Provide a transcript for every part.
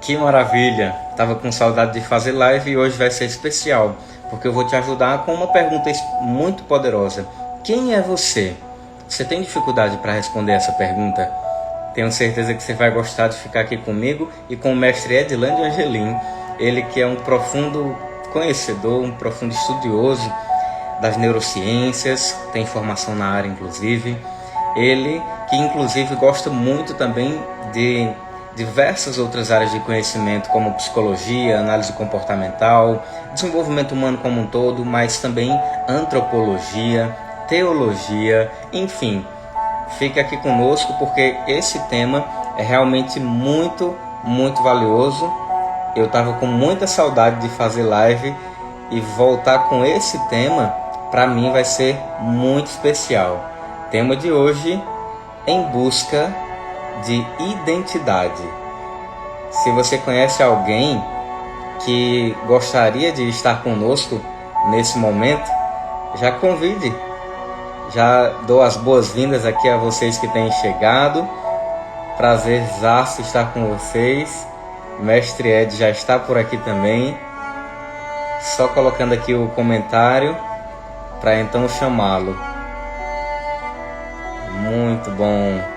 Que maravilha! Tava com saudade de fazer live e hoje vai ser especial, porque eu vou te ajudar com uma pergunta muito poderosa. Quem é você? Você tem dificuldade para responder essa pergunta? Tenho certeza que você vai gostar de ficar aqui comigo e com o mestre Edilande Angelim, ele que é um profundo conhecedor, um profundo estudioso das neurociências, tem formação na área inclusive. Ele que inclusive gosta muito também de diversas outras áreas de conhecimento, como psicologia, análise comportamental, desenvolvimento humano como um todo, mas também antropologia, teologia, enfim. Fique aqui conosco porque esse tema é realmente muito valioso. Eu estava com muita saudade de fazer live e voltar com esse tema, para mim vai ser muito especial. Tema de hoje, em busca de identidade. Se você conhece alguém que gostaria de estar conosco nesse momento, já convide. Já dou as boas-vindas aqui a vocês que têm chegado. Prazerzaço estar com vocês. Mestre Ed já está por aqui também. Só colocando aqui o comentário para então chamá-lo. Muito bom.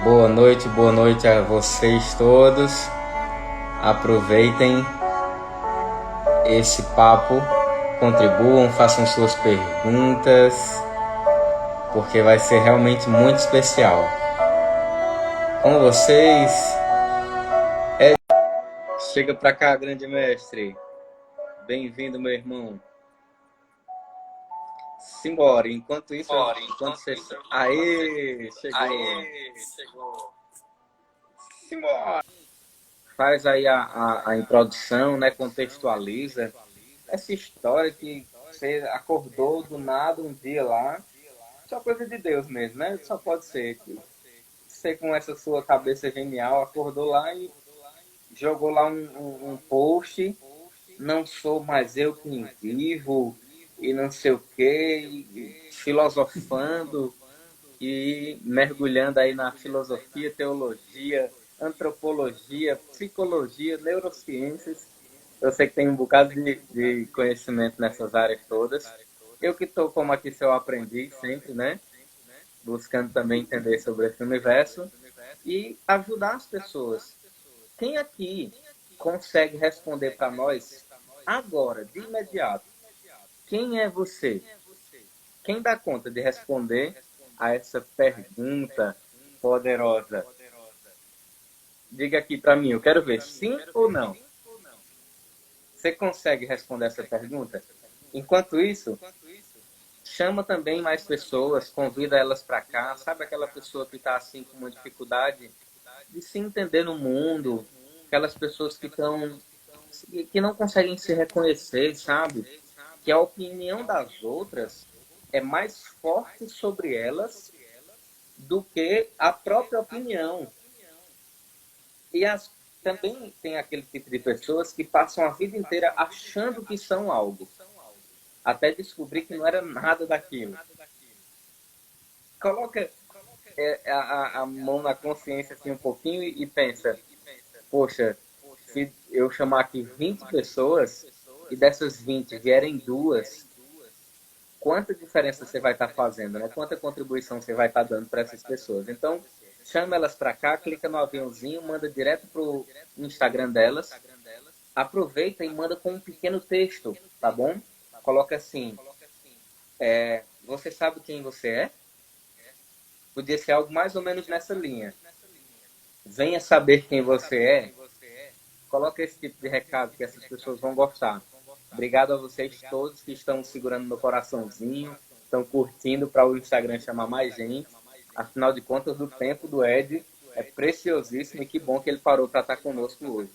Boa noite a vocês todos. Aproveitem esse papo, contribuam, façam suas perguntas, porque vai ser realmente muito especial. Com vocês, chega pra cá, grande mestre. Bem-vindo, meu irmão. Simbora, enquanto isso, enquanto você... Aê, chegou. Simbora. Faz aí a introdução, né? Contextualiza essa história que você acordou do nada um dia lá. Só coisa de Deus mesmo, né? Só pode ser. Você com essa sua cabeça genial acordou lá e jogou lá um post. Não sou mais eu quem vivo e não sei o que, filosofando e mergulhando aí na filosofia, teologia, antropologia, psicologia, neurociências. Eu sei que tem um bocado de conhecimento nessas áreas todas. Eu que estou como aqui seu aprendiz sempre, né? Buscando também entender sobre esse universo e ajudar as pessoas. Quem aqui consegue responder para nós agora, de imediato? Quem é você? Quem dá conta de responder a essa pergunta poderosa? Diga aqui para mim, eu quero ver sim ou não. Você consegue responder essa pergunta? Enquanto isso, chama também mais pessoas, convida elas para cá. Sabe aquela pessoa que está assim com uma dificuldade de se entender no mundo? Aquelas pessoas que não conseguem se reconhecer, sabe? Que a opinião das outras é mais forte sobre elas do que a própria opinião. E também tem aquele tipo de pessoas que passam a vida inteira achando que são algo, até descobrir que não era nada daquilo. Coloca a mão na consciência assim um pouquinho e pensa, poxa, se eu chamar aqui 20 pessoas e dessas 20 vierem duas, quanta diferença você vai estar fazendo, né? Quanta contribuição você vai estar dando para essas pessoas. Então, chama elas para cá, clica no aviãozinho, manda direto pro Instagram delas, aproveita e manda com um pequeno texto, tá bom? Coloca assim, você sabe quem você é? Podia ser algo mais ou menos nessa linha. Venha saber quem você é. Coloca esse tipo de recado que essas pessoas vão gostar. Obrigado a vocês todos que estão segurando no coraçãozinho, estão curtindo para o Instagram chamar mais gente. Afinal de contas, o tempo do Ed é preciosíssimo e que bom que ele parou para estar conosco hoje.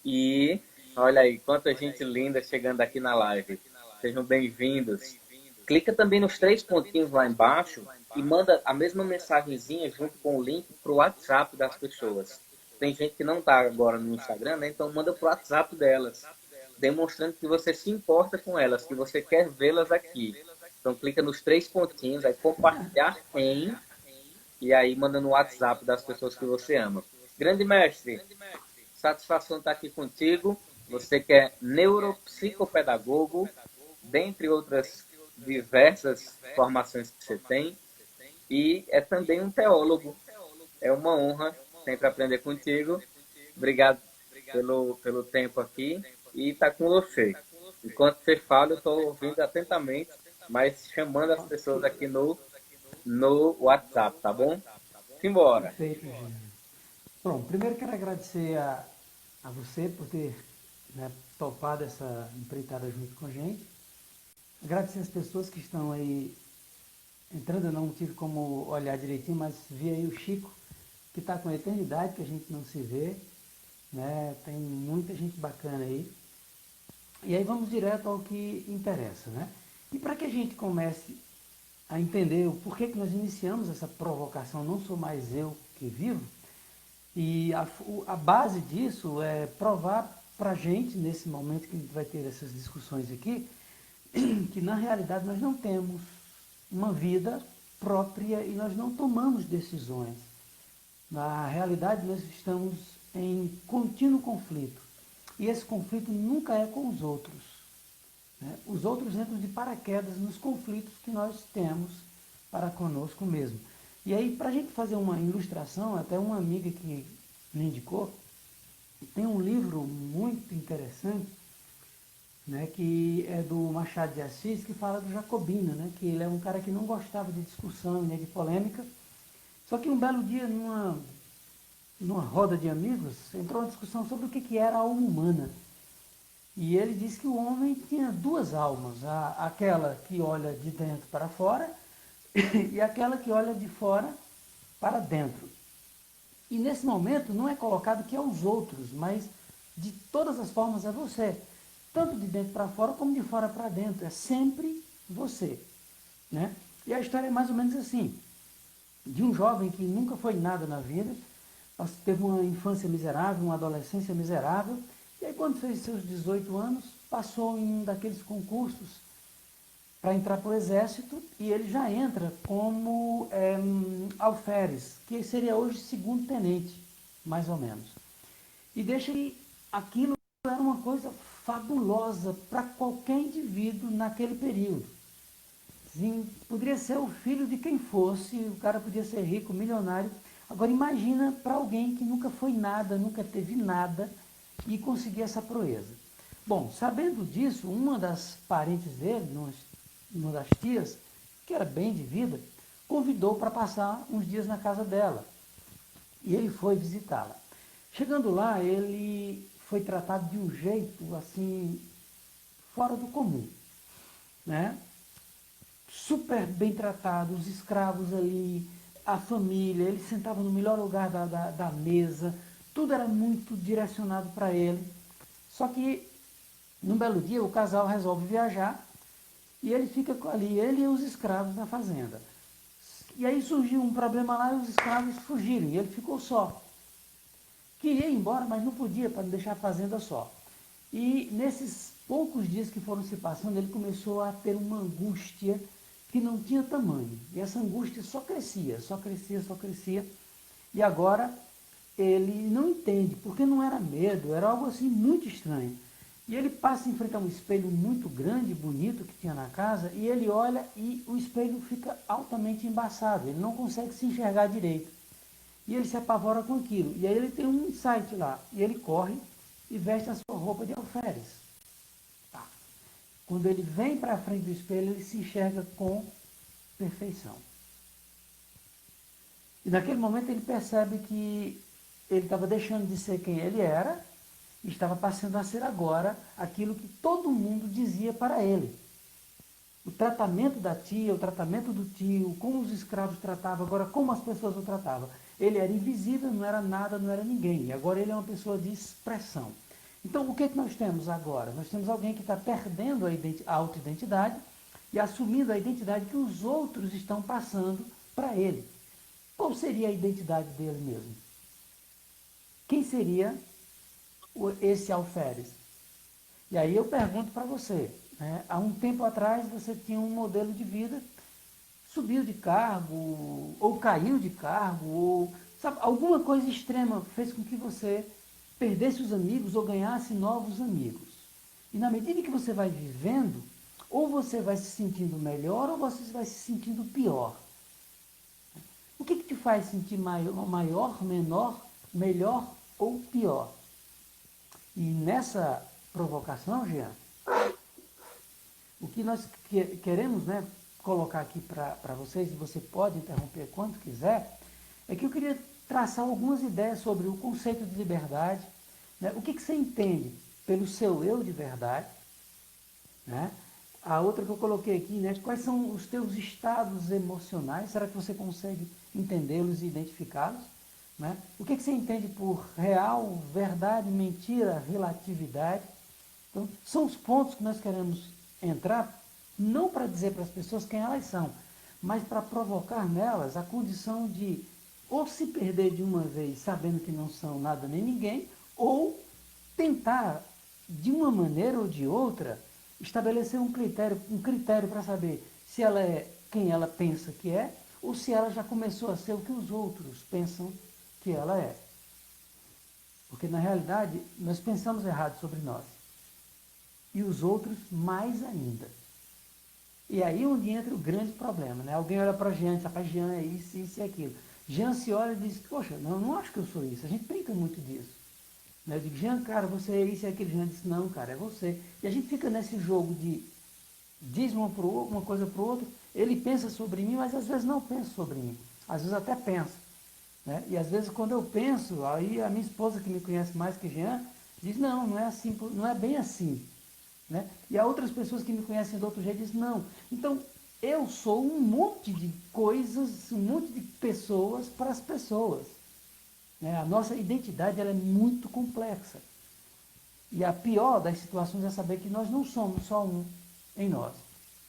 E olha aí, quanta gente linda chegando aqui na live. Sejam bem-vindos. Clica também nos 3 pontinhos lá embaixo e manda a mesma mensagenzinha junto com o link para o WhatsApp das pessoas. Tem gente que não está agora no Instagram, né? Então manda para o WhatsApp delas, demonstrando que você se importa com elas, que você quer vê-las aqui. Então clica nos 3 pontinhos, aí compartilhar em, e aí manda no WhatsApp das pessoas que você ama. Grande mestre, satisfação estar aqui contigo. Você que é neuropsicopedagogo, dentre outras diversas formações que você tem, e é também um teólogo. É uma honra sempre aprender contigo. Obrigado pelo tempo aqui e está com você. Enquanto você fala, eu estou ouvindo atentamente, mas chamando as pessoas Ok. aqui no WhatsApp, tá bom? Simbora. Perfeito, Gênero. Bom, primeiro quero agradecer a você por ter, né, topado essa empreitada junto com a gente. Agradecer as pessoas que estão aí entrando, eu não tive como olhar direitinho, mas vi aí o Chico, que está com a eternidade, que a gente não se vê, né? Tem muita gente bacana aí. E aí vamos direto ao que interessa, né? E para que a gente comece a entender o porquê que nós iniciamos essa provocação, não sou mais eu que vivo, e a base disso é provar para a gente, nesse momento que a gente vai ter essas discussões aqui, que na realidade nós não temos uma vida própria e nós não tomamos decisões. Na realidade nós estamos em contínuo conflito. E esse conflito nunca é com os outros, né? Os outros entram de paraquedas nos conflitos que nós temos para conosco mesmo. E aí, para a gente fazer uma ilustração, até uma amiga que me indicou, tem um livro muito interessante, né, que é do Machado de Assis, que fala do Jacobina, né, que ele é um cara que não gostava de discussão nem de polêmica. Só que um belo dia, numa roda de amigos, entrou uma discussão sobre o que era a alma humana. E ele disse que o homem tinha duas almas, aquela que olha de dentro para fora e aquela que olha de fora para dentro. E nesse momento não é colocado que é os outros, mas de todas as formas é você. Tanto de dentro para fora como de fora para dentro. É sempre você, né? E a história é mais ou menos assim. De um jovem que nunca foi nada na vida, teve uma infância miserável, uma adolescência miserável, e aí quando fez seus 18 anos, passou em um daqueles concursos para entrar para o exército, e ele já entra como alferes, que seria hoje segundo tenente, mais ou menos. E deixa que aquilo era uma coisa fabulosa para qualquer indivíduo naquele período. Sim, poderia ser o filho de quem fosse, o cara podia ser rico, milionário. Agora imagina para alguém que nunca foi nada, nunca teve nada e conseguir essa proeza. Bom, sabendo disso, uma das parentes dele, uma das tias, que era bem de vida, convidou para passar uns dias na casa dela. E ele foi visitá-la. Chegando lá, ele foi tratado de um jeito assim, fora do comum, né? Super bem tratado, os escravos ali, a família, ele sentava no melhor lugar da mesa, tudo era muito direcionado para ele. Só que, num belo dia, o casal resolve viajar e ele fica ali, ele e os escravos na fazenda. E aí surgiu um problema lá e os escravos fugiram e ele ficou só. Queria ir embora, mas não podia para não deixar a fazenda só. E nesses poucos dias que foram se passando, ele começou a ter uma angústia que não tinha tamanho. E essa angústia só crescia, só crescia, só crescia. E agora ele não entende, porque não era medo, era algo assim muito estranho. E ele passa a enfrentar um espelho muito grande, bonito que tinha na casa, e ele olha e o espelho fica altamente embaçado, ele não consegue se enxergar direito. E ele se apavora com aquilo. E aí ele tem um insight lá, e ele corre e veste a sua roupa de alferes. Tá. Quando ele vem para a frente do espelho, ele se enxerga com perfeição. E naquele momento ele percebe que ele estava deixando de ser quem ele era e estava passando a ser agora aquilo que todo mundo dizia para ele. O tratamento da tia, o tratamento do tio, como os escravos tratavam, agora como as pessoas o tratavam. Ele era invisível, não era nada, não era ninguém. E agora ele é uma pessoa de expressão. Então, o que, que nós temos agora? Nós temos alguém que está perdendo a auto-identidade e assumindo a identidade que os outros estão passando para ele. Qual seria a identidade dele mesmo? Quem seria esse alferes? E aí eu pergunto para você, né? Há um tempo atrás você tinha um modelo de vida subiu de cargo, ou caiu de cargo, ou sabe, alguma coisa extrema fez com que você perdesse os amigos ou ganhasse novos amigos. E na medida que você vai vivendo, ou você vai se sentindo melhor ou você vai se sentindo pior. O que te faz sentir maior, menor, melhor ou pior? E nessa provocação, Jean, o que nós queremos, né, colocar aqui para vocês, e você pode interromper quando quiser, é que eu queria traçar algumas ideias sobre o conceito de liberdade, né, o que você entende pelo seu eu de verdade, né? A outra que eu coloquei aqui, né, quais são os teus estados emocionais, será que você consegue entendê-los e identificá-los? Né? O que você entende por real, verdade, mentira, relatividade? Então, são os pontos que nós queremos entrar, não para dizer para as pessoas quem elas são, mas para provocar nelas a condição de ou se perder de uma vez sabendo que não são nada nem ninguém, ou tentar, de uma maneira ou de outra, estabelecer um critério para saber se ela é quem ela pensa que é, ou se ela já começou a ser o que os outros pensam que ela é. Porque, na realidade, nós pensamos errado sobre nós. E os outros mais ainda. E aí onde entra o grande problema, né? Alguém olha para Jean e diz, rapaz, Jean é isso e aquilo. Jean se olha e diz, poxa, não acho que eu sou isso. A gente brinca muito disso. Né? Eu digo, Jean, cara, você é isso e aquilo. Jean disse, não, cara, é você. E a gente fica nesse jogo de diz uma coisa para o outro, ele pensa sobre mim, mas às vezes não pensa sobre mim. Às vezes até pensa. Né? E às vezes quando eu penso, aí a minha esposa que me conhece mais que Jean, diz, não é assim, não é bem assim. Né? E há outras pessoas que me conhecem do outro jeito dizem, não. Então, eu sou um monte de coisas, um monte de pessoas para as pessoas. Né? A nossa identidade ela é muito complexa. E a pior das situações é saber que nós não somos só um em nós.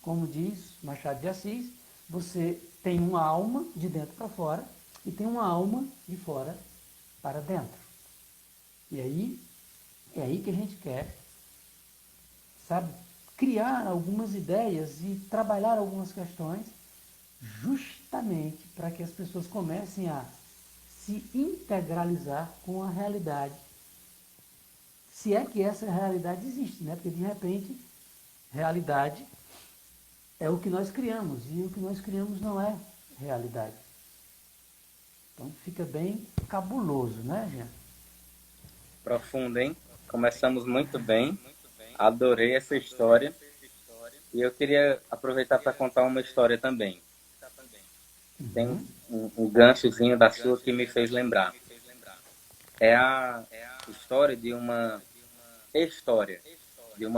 Como diz Machado de Assis, você tem uma alma de dentro para fora e tem uma alma de fora para dentro. E aí, é aí que a gente quer, sabe, criar algumas ideias e trabalhar algumas questões justamente para que as pessoas comecem a se integralizar com a realidade. Se é que essa realidade existe, né? Porque de repente, realidade é o que nós criamos e o que nós criamos não é realidade. Então fica bem cabuloso, né, Jean? Profundo, hein? Começamos muito bem. Adorei essa história. E eu queria aproveitar para contar uma história também. Tem um ganchozinho da sua que me fez lembrar. É a história de uma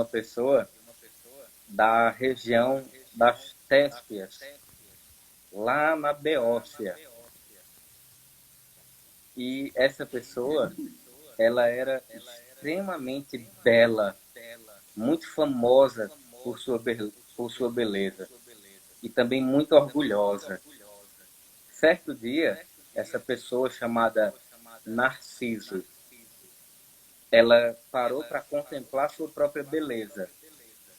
pessoa da região das Téspias, lá na Beócia. E essa pessoa, ela era extremamente bela, muito famosa por sua beleza e também muito orgulhosa. Certo dia, essa pessoa chamada Narciso, ela parou para contemplar sua própria beleza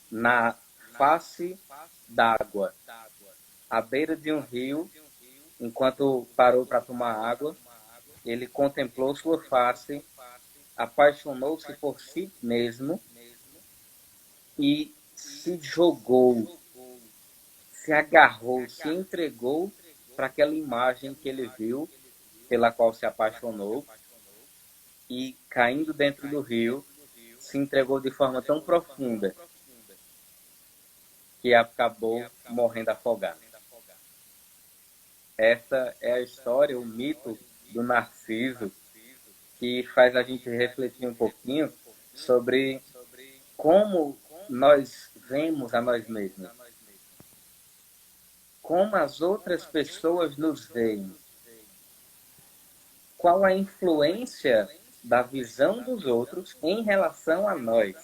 na face d'água, à beira de um rio, enquanto parou para tomar água, ele contemplou sua face, apaixonou-se por si mesmo e se jogou, se agarrou, se entregou para aquela imagem que ele viu, pela qual se apaixonou, e caindo dentro do rio, se entregou de forma tão profunda que acabou morrendo afogado. Essa é a história, o mito do Narciso, que faz a gente refletir um pouquinho sobre como nós vemos a nós mesmos, como as outras pessoas nos veem, qual a influência da visão dos outros em relação a nós,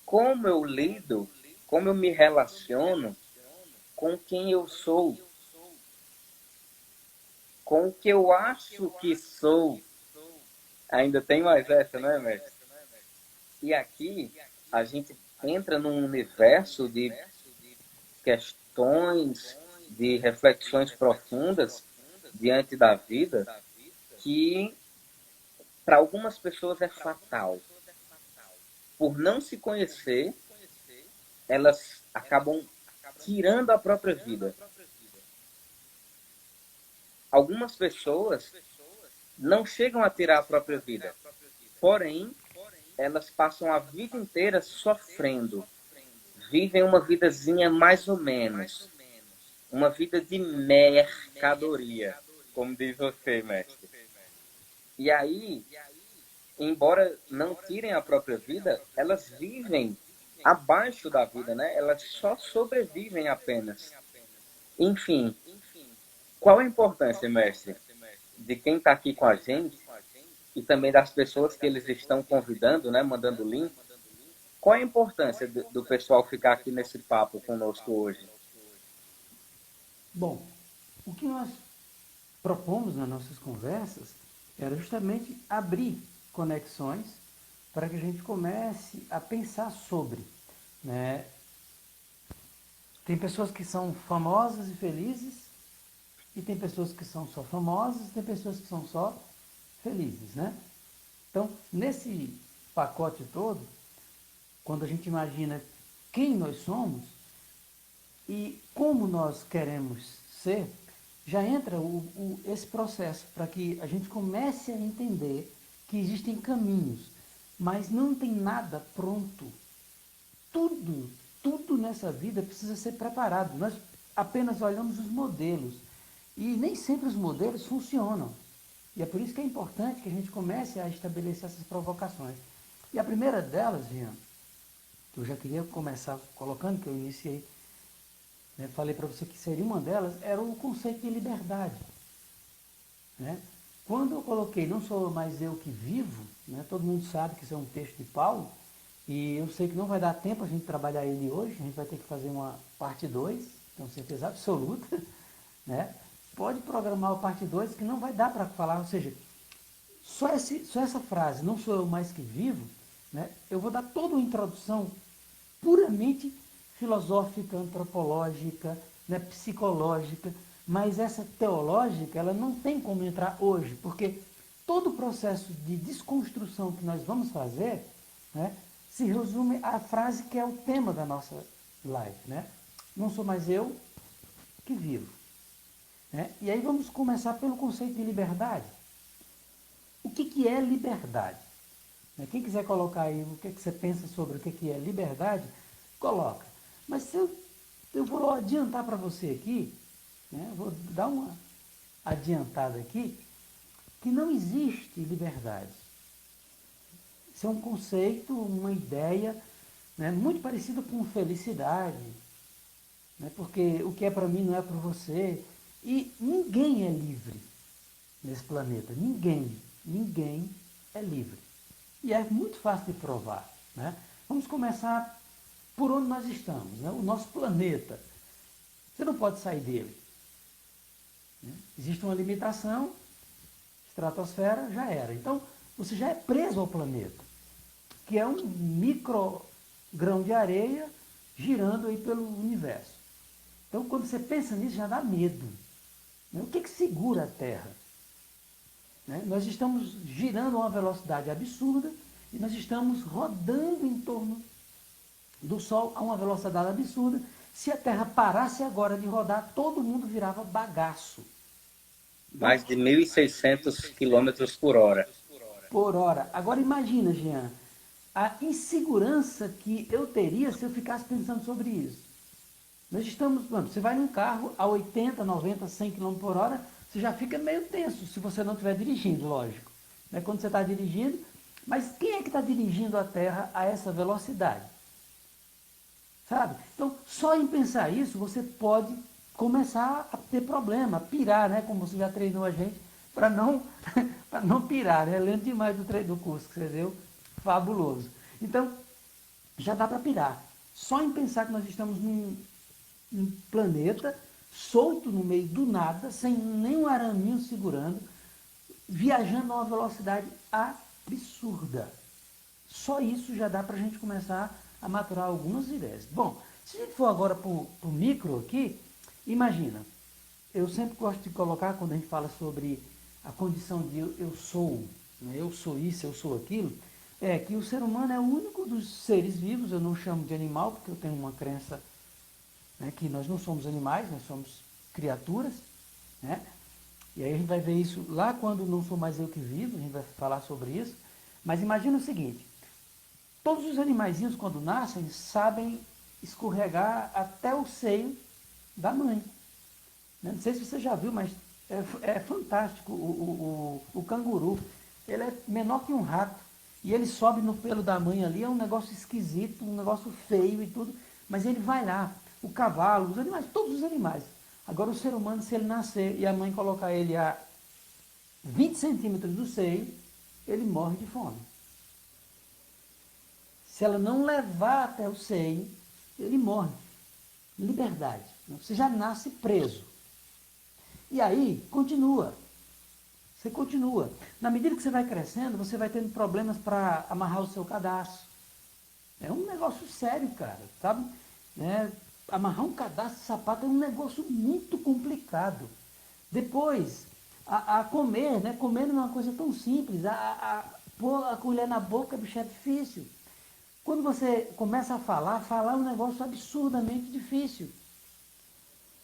como eu lido, como eu me relaciono com quem eu sou, com o que eu acho que sou. Ainda tem mais essa, não é, mestre? E aqui a gente entra num universo de questões, de reflexões profundas diante da vida, que para algumas pessoas é fatal. Por não se conhecer, elas acabam tirando a própria vida. Algumas pessoas não chegam a tirar a própria vida, porém, elas passam a vida inteira sofrendo. Vivem uma vidazinha mais ou menos. Uma vida de mercadoria, como diz você, mestre. E aí, embora não tirem a própria vida, elas vivem abaixo da vida, né? Elas só sobrevivem apenas. Enfim, qual a importância, mestre, de quem está aqui com a gente e também das pessoas que eles estão convidando, né? Mandando link. Qual a importância do pessoal ficar aqui nesse papo conosco hoje? Bom, o que nós propomos nas nossas conversas era justamente abrir conexões para que a gente comece a pensar sobre, né? Tem pessoas que são famosas e felizes, e tem pessoas que são só famosas, e tem pessoas que são só felizes, né? Então, nesse pacote todo, quando a gente imagina quem nós somos e como nós queremos ser, já entra esse processo para que a gente comece a entender que existem caminhos, mas não tem nada pronto. Tudo nessa vida precisa ser preparado. Nós apenas olhamos os modelos e nem sempre os modelos funcionam. E é por isso que é importante que a gente comece a estabelecer essas provocações. E a primeira delas, Jean, que eu já queria começar colocando, que eu iniciei, né, falei para você que seria uma delas, era o conceito de liberdade. Né? Quando eu coloquei não sou mais eu que vivo, né, todo mundo sabe que isso é um texto de Paulo, e eu sei que não vai dar tempo a gente trabalhar ele hoje, a gente vai ter que fazer uma parte 2, tenho certeza absoluta. Né? Pode programar a parte 2 que não vai dar para falar, ou seja, só essa frase, não sou eu mais que vivo, né, eu vou dar toda uma introdução puramente filosófica, antropológica, né, psicológica, mas essa teológica ela não tem como entrar hoje, porque todo o processo de desconstrução que nós vamos fazer, né, se resume à frase que é o tema da nossa live. Né? Não sou mais eu que vivo. Né? E aí vamos começar pelo conceito de liberdade. O que é liberdade? Quem quiser colocar aí o que você pensa sobre o que é liberdade, coloca. Mas se eu vou adiantar para você aqui, né, vou dar uma adiantada aqui, que não existe liberdade. Isso é um conceito, uma ideia, né, muito parecido com felicidade, né, porque o que é para mim não é para você. E ninguém é livre nesse planeta. Ninguém é livre. E é muito fácil de provar. Né? Vamos começar por onde nós estamos, né? O nosso planeta. Você não pode sair dele. Né? Existe uma limitação, estratosfera já era. Então, você já é preso ao planeta, que é um micro grão de areia girando aí pelo universo. Então, quando você pensa nisso, já dá medo. Né? O que segura a Terra? Né? Nós estamos girando a uma velocidade absurda e nós estamos rodando em torno do Sol a uma velocidade absurda. Se a Terra parasse agora de rodar, todo mundo virava bagaço. Então, mais de 1.600 quilômetros por hora. Por hora. Agora imagina, Jean, a insegurança que eu teria se eu ficasse pensando sobre isso. Nós estamos, mano, você vai num carro a 80, 90, 100 km por hora, você já fica meio tenso se você não estiver dirigindo, lógico. Né? Quando você está dirigindo, mas quem é que está dirigindo a Terra a essa velocidade? Sabe? Então, só em pensar isso, você pode começar a ter problema, a pirar, né? Como você já treinou a gente, para não, não pirar, né? Lendo demais do curso que você deu, fabuloso. Então, já dá para pirar. Só em pensar que nós estamos num planeta solto no meio do nada, sem nenhum araminho segurando, viajando a uma velocidade absurda. Só isso já dá para a gente começar a maturar algumas ideias. Bom, Se a gente for agora para o micro aqui, imagina, eu sempre gosto de colocar, quando a gente fala sobre a condição de eu sou, né, eu sou isso, eu sou aquilo, é que o ser humano é o único dos seres vivos, eu não chamo de animal, porque eu tenho uma crença, né, que nós não somos animais, nós somos criaturas, né? E aí a gente vai ver isso lá quando não sou mais eu que vivo, a gente vai falar sobre isso. Mas imagina o seguinte, todos os animaizinhos quando nascem sabem escorregar até o seio da mãe. Não sei se você já viu, mas é fantástico. O canguru, ele é menor que um rato. E ele sobe no pelo da mãe ali, é um negócio esquisito, um negócio feio e tudo. Mas ele vai lá. O cavalo, os animais, todos os animais. Agora o ser humano, se ele nascer e a mãe colocar ele a 20 centímetros do seio, ele morre de fome. Se ela não levar até o seio, ele morre. Liberdade. Você já nasce preso. E aí, continua. Você continua. Na medida que você vai crescendo, você vai tendo problemas para amarrar o seu cadastro. É um negócio sério, cara, sabe? Amarrar um cadastro de sapato é um negócio muito complicado. Depois, a comer, né? Comer não é uma coisa tão simples. Pôr a colher na boca, bicho, é difícil. Quando você começa a falar é um negócio absurdamente difícil.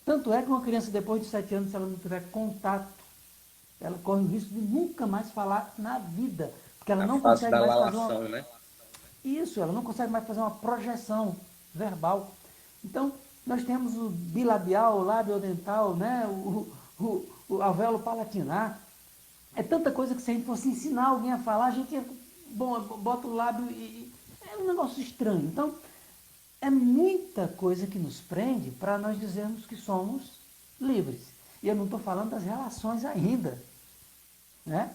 Tanto é que uma criança, depois de 7 anos, se ela não tiver contato, ela corre o risco de nunca mais falar na vida. Porque ela A não fase consegue da mais fazer uma... lalação, né? Isso, ela não consegue mais fazer uma projeção verbal. Então, nós temos o bilabial, o labiodental, né? O alvéolo palatinar. É tanta coisa que se a gente fosse ensinar alguém a falar, a gente bota o lábio e... É um negócio estranho. Então, é muita coisa que nos prende para nós dizermos que somos livres. E eu não estou falando das relações ainda. Né?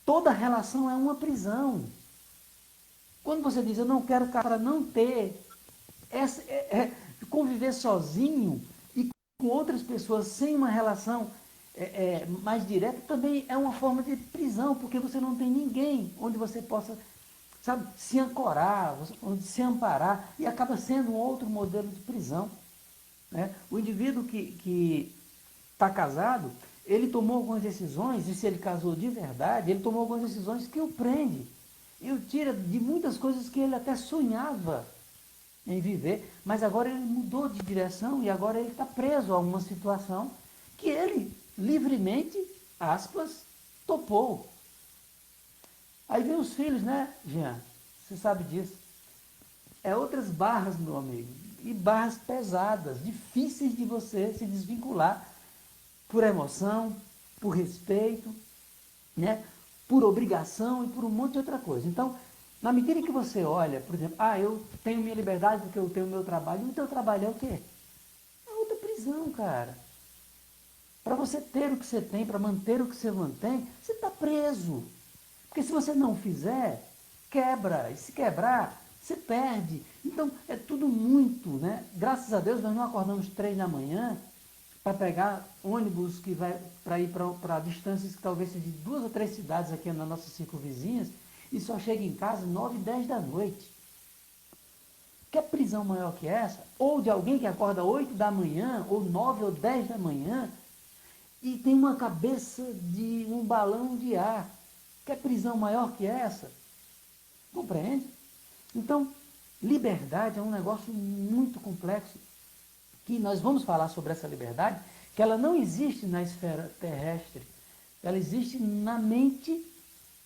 Toda relação é uma prisão. Quando você diz, eu não quero para não ter, conviver sozinho e com outras pessoas sem uma relação mais direta, também é uma forma de prisão, porque você não tem ninguém onde você possa, sabe, se ancorar, onde se amparar, e acaba sendo um outro modelo de prisão. Né? O indivíduo que está casado, ele tomou algumas decisões, e se ele casou de verdade, ele tomou algumas decisões que o prende e o tira de muitas coisas que ele até sonhava em viver, mas agora ele mudou de direção e agora ele está preso a uma situação que ele livremente, aspas, topou. Aí vem os filhos, né, Jean? Você sabe disso. É outras barras, meu amigo, e barras pesadas, difíceis de você se desvincular por emoção, por respeito, né? Por obrigação e por um monte de outra coisa. Então, na medida que você olha, por exemplo, eu tenho minha liberdade porque eu tenho meu trabalho, e o teu trabalho é o quê? É outra prisão, cara. Para você ter o que você tem, para manter o que você mantém, você está preso. Porque se você não fizer, quebra. E se quebrar, você perde. Então, é tudo muito, né? Graças a Deus, nós não acordamos 3 da manhã para pegar ônibus que vai para ir para distâncias que talvez sejam de 2 ou 3 cidades aqui nas nossas 5 vizinhas, e só chega em casa 9, 10 da noite. Quer prisão maior que essa? Ou de alguém que acorda 8 da manhã, ou 9 ou 10 da manhã, e tem uma cabeça de um balão de ar. Quer prisão maior que essa? Compreende? Então, liberdade é um negócio muito complexo, que nós vamos falar sobre essa liberdade, que ela não existe na esfera terrestre, ela existe na mente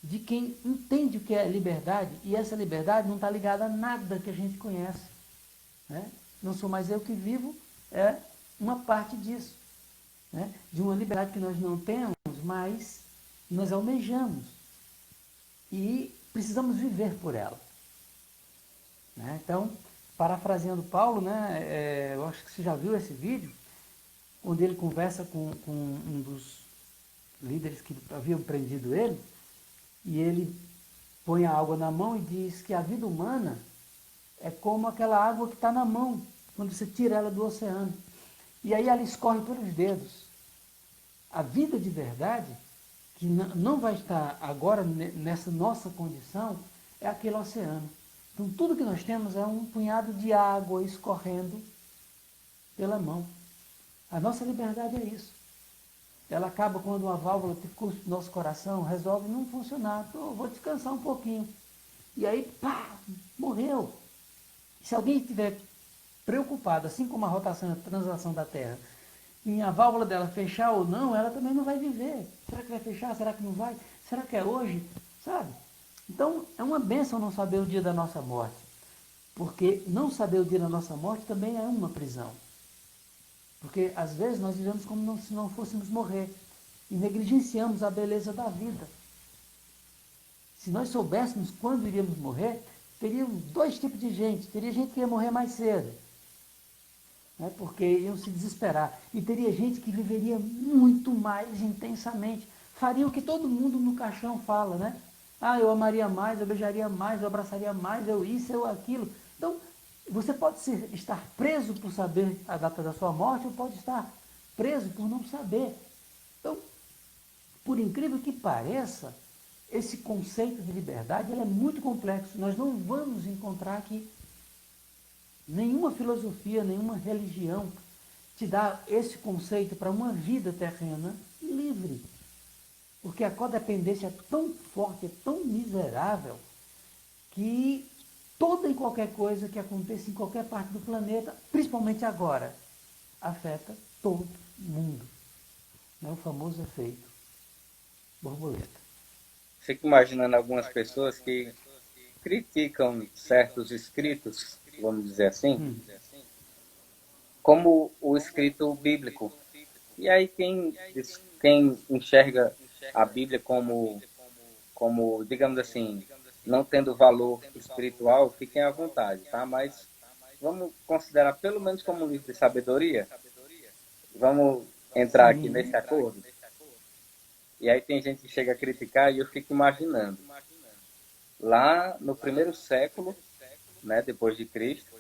de quem entende o que é liberdade, e essa liberdade não está ligada a nada que a gente conhece. Né? Não sou mais eu que vivo, é uma parte disso. Né? De uma liberdade que nós não temos, mas nós almejamos. E precisamos viver por ela. Né? Então, parafraseando Paulo, né, eu acho que você já viu esse vídeo, onde ele conversa com um dos líderes que haviam prendido ele, e ele põe a água na mão e diz que a vida humana é como aquela água que está na mão, quando você tira ela do oceano. E aí ela escorre pelos dedos. A vida de verdade, que não vai estar agora nessa nossa condição, é aquele oceano. Então, tudo que nós temos é um punhado de água escorrendo pela mão. A nossa liberdade é isso. Ela acaba quando uma válvula que cuspe no nosso coração resolve não funcionar. Então, eu vou descansar um pouquinho. E aí, pá, morreu. Se alguém estiver preocupado, assim como a rotação e a translação da Terra, em a válvula dela fechar ou não, ela também não vai viver. Será que vai fechar? Será que não vai? Será que é hoje? Sabe? Então, é uma bênção não saber o dia da nossa morte. Porque não saber o dia da nossa morte também é uma prisão. Porque às vezes nós vivemos como se não fôssemos morrer e negligenciamos a beleza da vida. Se nós soubéssemos quando iríamos morrer, teríamos dois tipos de gente. Teria gente que ia morrer mais cedo, né, porque iam se desesperar. E teria gente que viveria muito mais intensamente. Faria o que todo mundo no caixão fala, né? Ah, eu amaria mais, eu beijaria mais, eu abraçaria mais, eu isso, eu aquilo. Então, você pode estar preso por saber a data da sua morte ou pode estar preso por não saber. Então, por incrível que pareça, esse conceito de liberdade ele é muito complexo. Nós não vamos encontrar aqui nenhuma filosofia, nenhuma religião te dá esse conceito para uma vida terrena livre. Porque a codependência é tão forte, é tão miserável, que toda e qualquer coisa que aconteça em qualquer parte do planeta, principalmente agora, afeta todo mundo. É o famoso efeito borboleta. Fico imaginando algumas pessoas que criticam certos escritos, vamos dizer assim, como o escrito bíblico. E aí quem enxerga a Bíblia como, digamos assim, não tendo valor espiritual, fiquem à vontade, tá? Mas vamos considerar pelo menos como um livro de sabedoria? Vamos entrar aqui Sim. nesse acordo? E aí tem gente que chega a criticar e eu fico imaginando. Lá no primeiro século, né, depois de Cristo,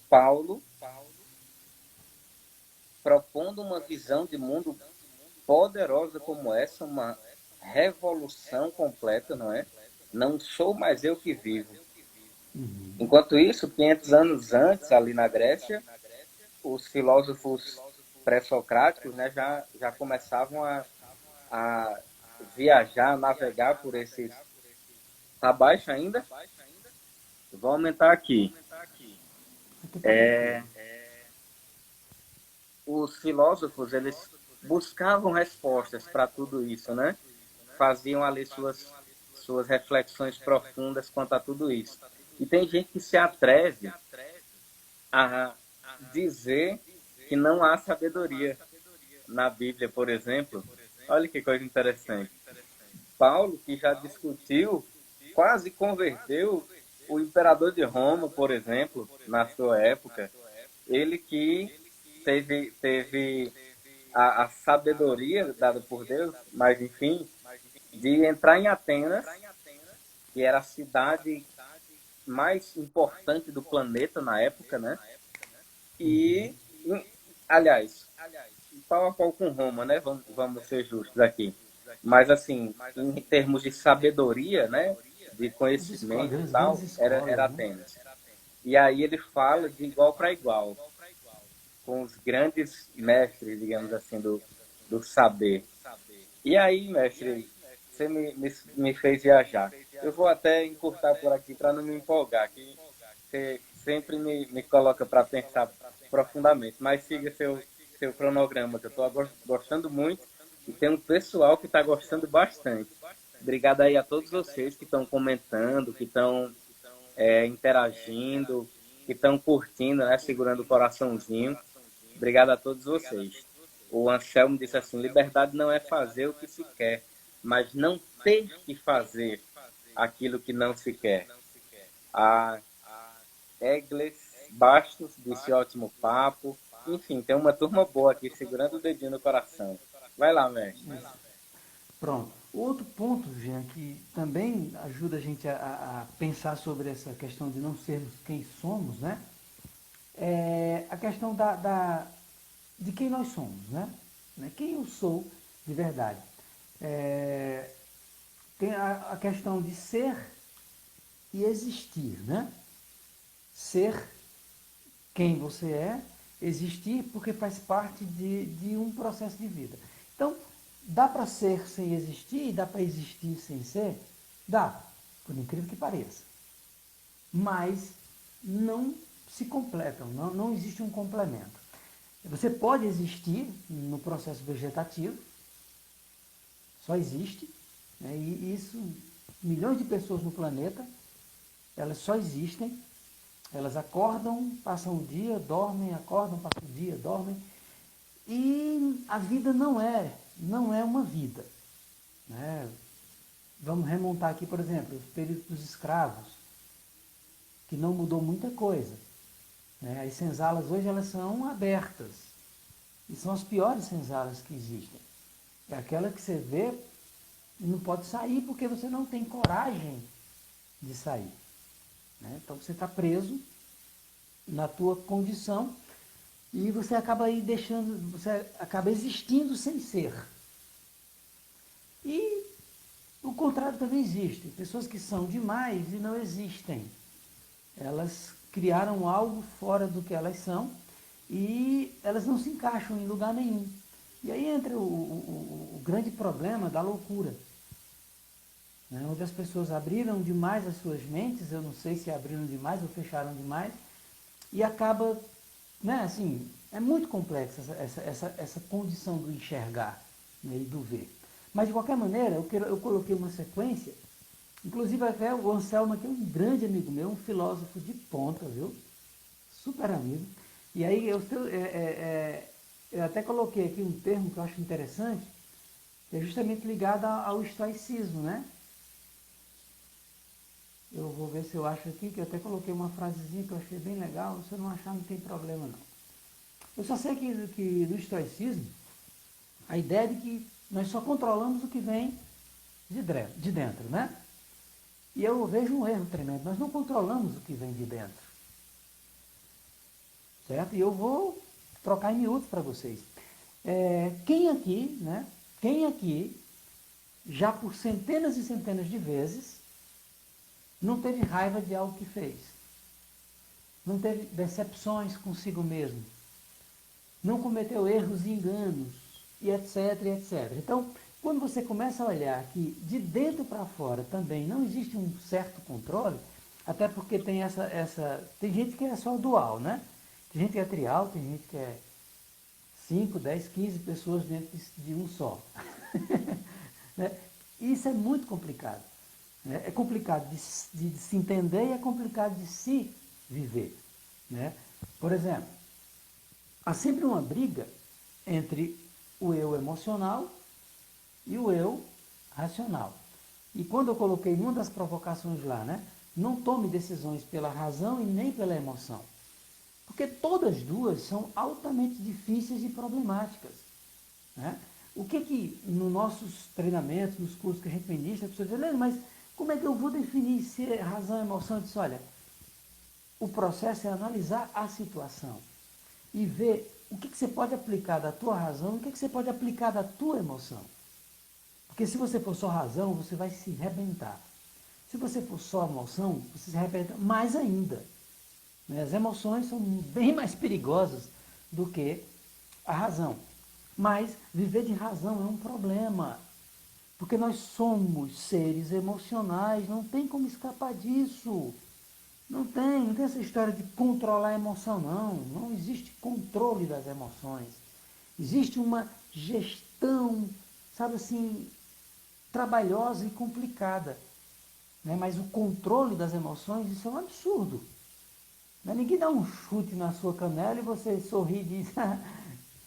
Paulo propondo uma visão de mundo poderosa como essa, uma revolução completa, não é? Não sou mais eu que vivo. Enquanto isso, 500 anos antes, ali na Grécia, os filósofos pré-socráticos, né, já começavam a viajar, a navegar por esses... Está baixo ainda? Vou aumentar aqui. Aqui está tranquilo. Os filósofos, eles buscavam respostas para tudo isso, né? Faziam ali suas reflexões profundas quanto a tudo isso. E tem gente que se atreve a dizer que não há sabedoria na Bíblia, por exemplo. Olha que coisa interessante. Paulo, que já discutiu, quase converteu o imperador de Roma, por exemplo, na sua época, ele que teve a sabedoria dada por Deus, mas enfim, de entrar em Atenas, que era a cidade mais importante do planeta na época, né? E, aliás, pau a pau com Roma, né? Vamos ser justos aqui. Mas, assim, em termos de sabedoria, né? De conhecimento e Grandes tal, era escolas, né? Atenas. E aí ele fala de igual para igual, com os grandes mestres, digamos assim, do saber. E aí, mestre, você me fez viajar. Eu vou até encurtar por aqui para não me empolgar, que você sempre me coloca para pensar profundamente. Mas siga seu cronograma, que eu estou gostando muito e tem um pessoal que está gostando bastante. Obrigado aí a todos vocês que estão comentando, que estão interagindo, que estão curtindo, né, segurando o coraçãozinho. Obrigado a todos vocês. O Anselmo disse assim: liberdade não é fazer o que se quer, mas não ter que fazer aquilo que não se quer. A Egles Bastos disse ótimo papo. Enfim, tem uma turma boa aqui segurando o dedinho no coração. Vai lá, mestre. Pronto. Outro ponto, Jean, que também ajuda a gente a pensar sobre essa questão de não sermos quem somos, né? É a questão de quem nós somos, né? Quem eu sou de verdade. Tem a questão de ser e existir, né? Ser quem você é, existir porque faz parte de um processo de vida. Então, dá para ser sem existir, dá para existir sem ser? Dá, por incrível que pareça. Mas não se completam, não existe um complemento. Você pode existir no processo vegetativo, só existe, né? E isso, milhões de pessoas no planeta, elas só existem, elas acordam, passam o dia, dormem, acordam, passam o dia, dormem, e a vida não é uma vida, né? Vamos remontar aqui, por exemplo, o período dos escravos, que não mudou muita coisa, né? As senzalas hoje elas são abertas, e são as piores senzalas que existem. É aquela que você vê e não pode sair porque você não tem coragem de sair, né? Então você está preso na tua condição e você acaba aí deixando, você acaba existindo sem ser. E o contrário também existe. Pessoas que são demais e não existem. Elas criaram algo fora do que elas são e elas não se encaixam em lugar nenhum. E aí entra o grande problema da loucura, né? Onde as pessoas abriram demais as suas mentes, eu não sei se abriram demais ou fecharam demais, e acaba, né, assim, é muito complexa essa condição do enxergar, né, e do ver. Mas, de qualquer maneira, eu coloquei uma sequência, inclusive até o Anselmo, que é um grande amigo meu, um filósofo de ponta, viu? Super amigo. E aí eu até coloquei aqui um termo que eu acho interessante, que é justamente ligado ao estoicismo, né? Eu vou ver se eu acho aqui, que eu até coloquei uma frasezinha que eu achei bem legal. Se eu não achar, não tem problema não. Eu só sei que no estoicismo, a ideia é de que nós só controlamos o que vem de dentro, né? E eu vejo um erro tremendo. Nós não controlamos o que vem de dentro. Certo? E eu vou trocar em miúdos para vocês. Quem aqui, né? Quem aqui, já por centenas e centenas de vezes, não teve raiva de algo que fez? Não teve decepções consigo mesmo? Não cometeu erros e enganos? E etc, e etc. Então, quando você começa a olhar que de dentro para fora também não existe um certo controle, até porque tem tem gente que é só dual, né? Tem gente que é trial, tem gente que é 5, 10, 15 pessoas dentro de um só. Né? Isso é muito complicado. Né? É complicado de se entender e é complicado de se viver. Né? Por exemplo, há sempre uma briga entre o eu emocional e o eu racional. E quando eu coloquei uma das provocações lá, né? Não tome decisões pela razão e nem pela emoção. Porque todas duas são altamente difíceis e problemáticas. Né? O que nos nossos treinamentos, nos cursos que a gente ministra, a pessoa diz, Helena, mas como é que eu vou definir se é razão ou emoção? Eu disse, olha, o processo é analisar a situação e ver o que você pode aplicar da tua razão, o que você pode aplicar da tua emoção. Porque se você for só razão, você vai se arrebentar. Se você for só emoção, você se arrebenta mais ainda. As emoções são bem mais perigosas do que a razão. Mas viver de razão é um problema. Porque nós somos seres emocionais, não tem como escapar disso. Não tem essa história de controlar a emoção, não. Não existe controle das emoções. Existe uma gestão, sabe assim, trabalhosa e complicada. Né? Mas o controle das emoções, isso é um absurdo. Né? Ninguém dá um chute na sua canela e você sorri e diz,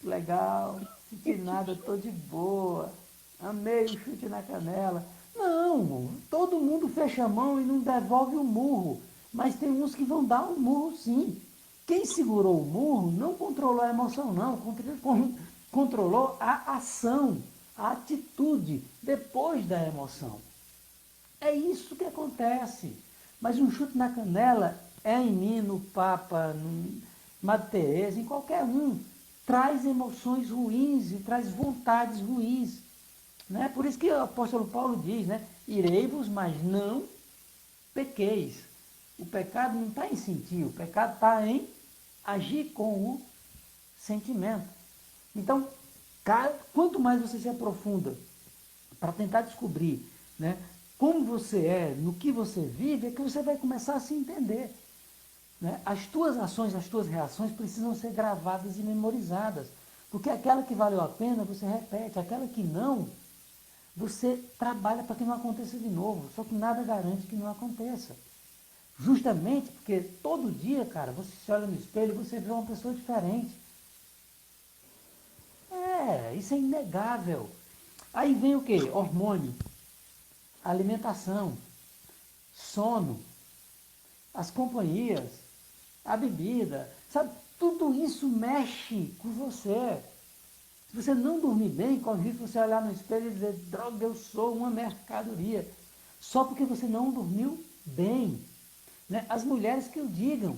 legal, não senti nada, estou de boa, amei o chute na canela. Não, todo mundo fecha a mão e não devolve o murro, mas tem uns que vão dar um murro sim. Quem segurou o murro não controlou a emoção, não, controlou a ação, a atitude depois da emoção. É isso que acontece. Mas um chute na canela é em mim, no Papa, no Madre Teresa, em qualquer um, traz emoções ruins e traz vontades ruins. Né? Por isso que o apóstolo Paulo diz, né? Irei-vos, mas não pequeis. O pecado não está em sentir, o pecado está em agir com o sentimento. Então, quanto mais você se aprofunda para tentar descobrir, né, como você é, no que você vive, é que você vai começar a se entender. Né? As tuas ações, as tuas reações precisam ser gravadas e memorizadas. Porque aquela que valeu a pena, você repete. Aquela que não, você trabalha para que não aconteça de novo. Só que nada garante que não aconteça. Justamente porque todo dia, cara, você se olha no espelho e você vê uma pessoa diferente. Isso é inegável. Aí vem o quê? Hormônio, alimentação, sono, as companhias, a bebida, sabe? Tudo isso mexe com você. Se você não dormir bem, corre o risco de você olhar no espelho e dizer, droga, eu sou uma mercadoria. Só porque você não dormiu bem. Né? As mulheres que o digam,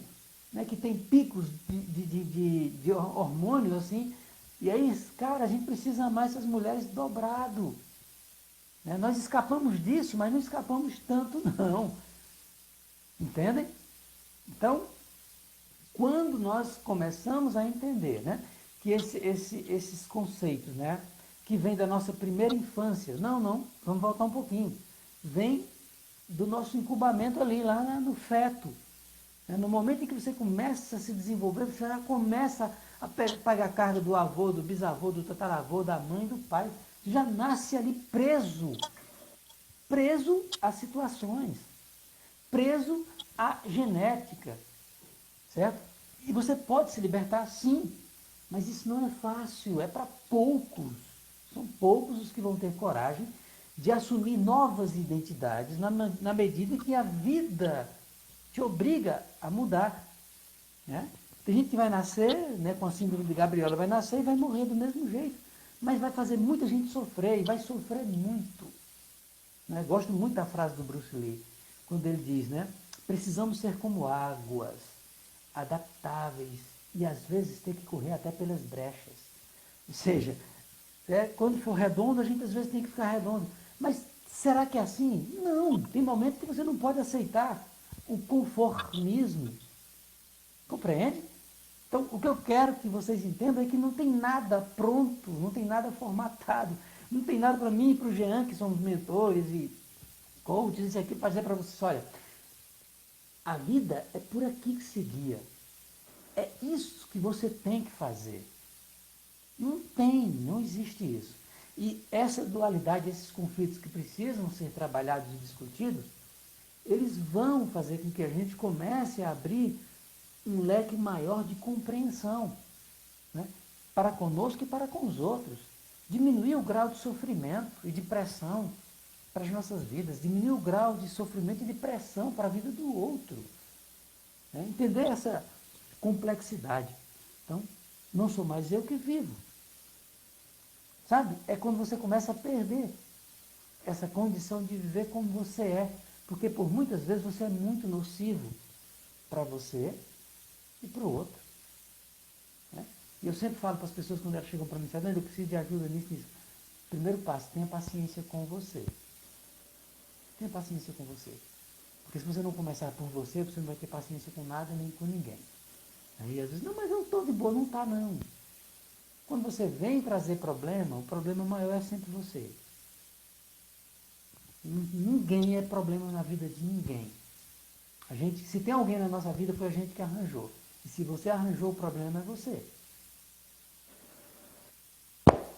né, que tem picos de hormônios, assim, e aí, cara, a gente precisa amar essas mulheres dobrado. Né? Nós escapamos disso, mas não escapamos tanto, não. Entendem? Então, quando nós começamos a entender, né, que esses conceitos, né, que vêm da nossa primeira infância, não, vamos voltar um pouquinho, vem do nosso incubamento ali, lá no feto. Né? No momento em que você começa a se desenvolver, você já começa a pagar a carga do avô, do bisavô, do tataravô, da mãe, do pai. Você já nasce ali preso a situações, preso à genética, certo? E você pode se libertar sim, mas isso não é fácil, é para poucos. São poucos os que vão ter coragem de assumir novas identidades na medida que a vida te obriga a mudar. Né? Tem gente que vai nascer, né, com a síndrome de Gabriela, vai nascer e vai morrer do mesmo jeito, mas vai fazer muita gente sofrer, e vai sofrer muito. Né? Gosto muito da frase do Bruce Lee, quando ele diz, né, precisamos ser como águas, adaptáveis, e às vezes ter que correr até pelas brechas. Ou seja, quando for redondo, a gente às vezes tem que ficar redondo. Mas será que é assim? Não, tem momentos que você não pode aceitar o conformismo. Compreende? Então, o que eu quero que vocês entendam é que não tem nada pronto, não tem nada formatado, não tem nada para mim e para o Jean, que somos mentores e coaches, isso aqui para dizer para vocês, olha, a vida é por aqui que se guia. É isso que você tem que fazer. Não existe isso. E essa dualidade, esses conflitos que precisam ser trabalhados e discutidos, eles vão fazer com que a gente comece a abrir um leque maior de compreensão, né? Para conosco e para com os outros. Diminuir o grau de sofrimento e de pressão para as nossas vidas, diminuir o grau de sofrimento e de pressão para a vida do outro. Né? Entender essa complexidade. Então, não sou mais eu que vivo. Sabe? É quando você começa a perder essa condição de viver como você é. Porque por muitas vezes você é muito nocivo para você e para o outro. Né? E eu sempre falo para as pessoas quando elas chegam para mim, Fernando, eu preciso de ajuda nisso. Primeiro passo, tenha paciência com você. Tenha paciência com você. Porque se você não começar por você, você não vai ter paciência com nada nem com ninguém. Aí às vezes, não, mas eu estou de boa, não está não. Quando você vem trazer problema, o problema maior é sempre você. Ninguém é problema na vida de ninguém. Se tem alguém na nossa vida, foi a gente que arranjou. E se você arranjou o problema, é você.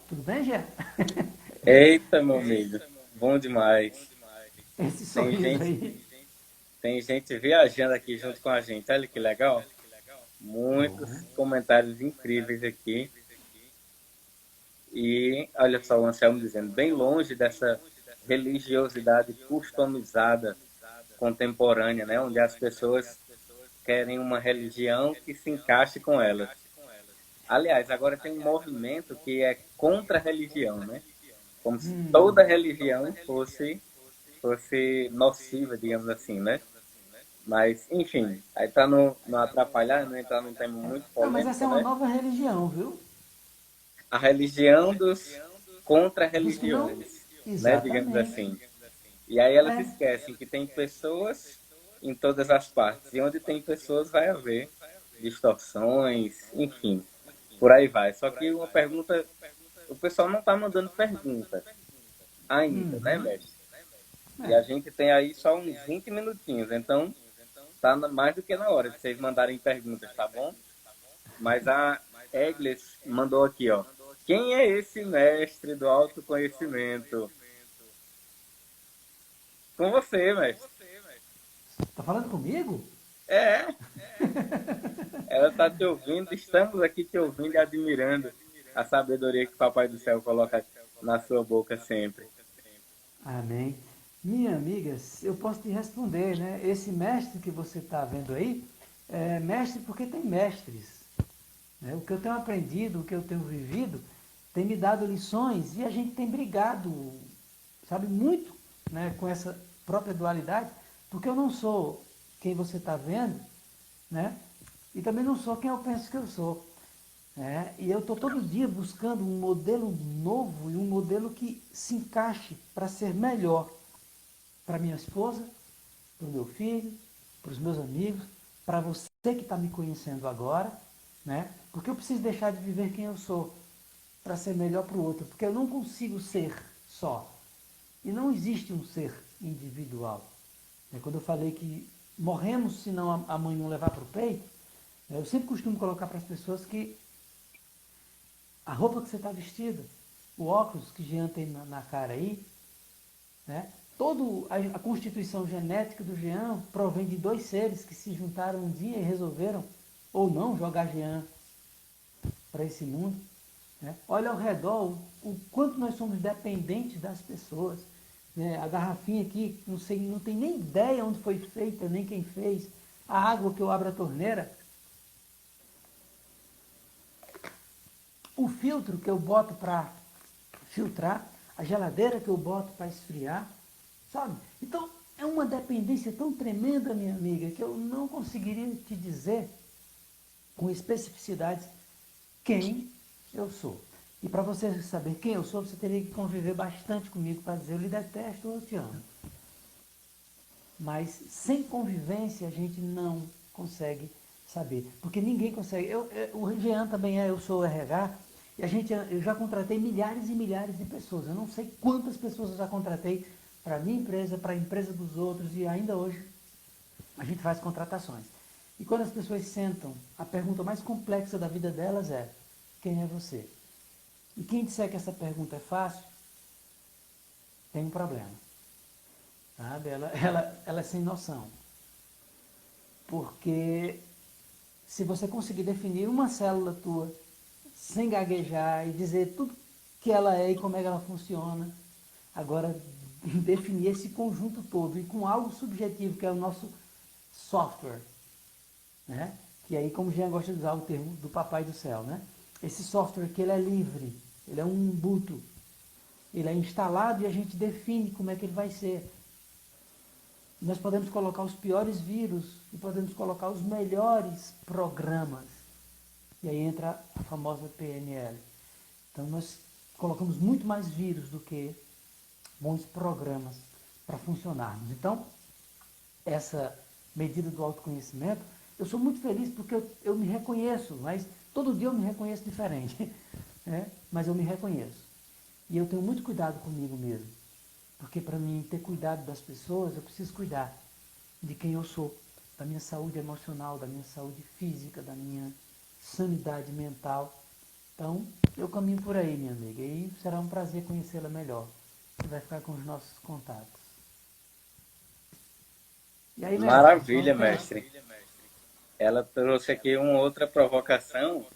Tudo bem, Gé? Eita, meu amigo. Bom demais. Esse Tem sorriso gente, aí. tem gente viajando aqui junto com a gente. Olha que legal. Muitos Bom. comentários incríveis aqui. E olha só o Anselmo dizendo, bem longe dessa religiosidade customizada contemporânea, né? Onde as pessoas querem uma religião que se encaixe com elas. Aliás, agora tem um movimento que é contra a religião, né? Como se toda religião fosse nociva, digamos assim, né? Mas, enfim, aí para não atrapalhar, não entrar num tema muito Não, mas essa é polêmico, uma né? nova religião, viu? A religião dos Dos que não. contra-religiões, né? Digamos Exatamente. assim. E aí elas É. esquecem que tem pessoas em todas as partes. E onde tem pessoas vai haver distorções, enfim, por aí vai. Só que uma pergunta, o pessoal não está mandando pergunta ainda, né, Uhum. mestre? E É. a gente tem aí só uns 20 minutinhos, então tá mais do que na hora de vocês mandarem perguntas, tá bom? Mas a Eglis mandou aqui, ó. Quem é esse mestre do autoconhecimento? Com você, mestre. Tá falando comigo? É, ela está te ouvindo, estamos aqui te ouvindo e admirando a sabedoria que o Papai do Céu coloca na sua boca sempre. Amém. Minha amiga, eu posso te responder, né? Esse mestre que você está vendo aí, é mestre porque tem mestres. Né? O que eu tenho aprendido, o que eu tenho vivido, tem me dado lições e a gente tem brigado, sabe, muito, né, com essa própria dualidade, porque eu não sou quem você está vendo, né? E também não sou quem eu penso que eu sou. Né? E eu estou todo dia buscando um modelo novo e um modelo que se encaixe para ser melhor para minha esposa, para o meu filho, para os meus amigos, para você que está me conhecendo agora, né? Porque eu preciso deixar de viver quem eu sou para ser melhor para o outro, porque eu não consigo ser só. E não existe um ser individual. Quando eu falei que morremos se não a mãe não levar para o peito, eu sempre costumo colocar para as pessoas que a roupa que você está vestida, o óculos que Jean tem na cara aí, né? Toda a constituição genética do Jean provém de dois seres que se juntaram um dia e resolveram, ou não, jogar Jean para esse mundo. Né? Olha ao redor o quanto nós somos dependentes das pessoas. Né? A garrafinha aqui, não sei, não tem nem ideia onde foi feita, nem quem fez. A água que eu abro a torneira, o filtro que eu boto para filtrar, a geladeira que eu boto para esfriar, sabe? Então, é uma dependência tão tremenda, minha amiga, que eu não conseguiria te dizer com especificidade quem eu sou. E para você saber quem eu sou, você teria que conviver bastante comigo para dizer eu lhe detesto ou eu te amo. Mas sem convivência a gente não consegue saber. Porque ninguém consegue. O Jean também eu sou o RH, e eu já contratei milhares e milhares de pessoas. Eu não sei quantas pessoas eu já contratei para a minha empresa, para a empresa dos outros, e ainda hoje a gente faz contratações. E quando as pessoas sentam, a pergunta mais complexa da vida delas é: quem é você? E quem disser que essa pergunta é fácil, tem um problema. Sabe? Ela é sem noção. Porque se você conseguir definir uma célula tua sem gaguejar e dizer tudo que ela é e como é que ela funciona, agora definir esse conjunto todo e com algo subjetivo que é o nosso software, né? Que aí, como Jean gosta de usar o termo do Papai do Céu, né? Esse software que ele é livre, ele é um Ubuntu, ele é instalado e a gente define como é que ele vai ser. Nós podemos colocar os piores vírus e podemos colocar os melhores programas. E aí entra a famosa PNL. Então nós colocamos muito mais vírus do que bons programas para funcionarmos. Então, essa medida do autoconhecimento, eu sou muito feliz porque eu me reconheço, mas todo dia eu me reconheço diferente. Né? Mas eu me reconheço. E eu tenho muito cuidado comigo mesmo. Porque para mim ter cuidado das pessoas, eu preciso cuidar de quem eu sou, da minha saúde emocional, da minha saúde física, da minha sanidade mental. Então, eu caminho por aí, minha amiga, e será um prazer conhecê-la melhor. Você vai ficar com os nossos contatos. E aí, mestre, Maravilha, mestre. Ela trouxe aqui uma outra provocação.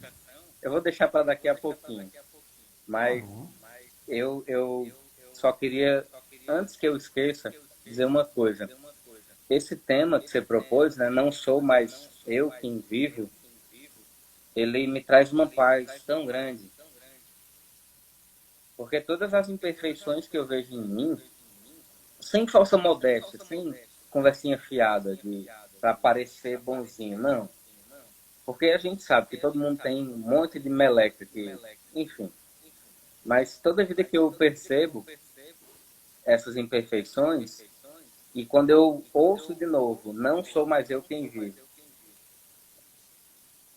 Eu vou deixar para daqui a pouquinho. tá Mas bom. eu só queria, antes que eu esqueça, dizer uma coisa. Esse tema que você propôs, né, não sou mais eu quem vivo, ele me traz uma paz tão grande. Porque todas as imperfeições que eu vejo em mim, sem falsa modéstia, sem conversinha fiada de para parecer bonzinho, não. Porque a gente sabe que todo mundo tem um monte de meleca que, enfim. Mas toda vida que eu percebo essas imperfeições, E quando eu ouço de novo, não sou mais eu quem vive,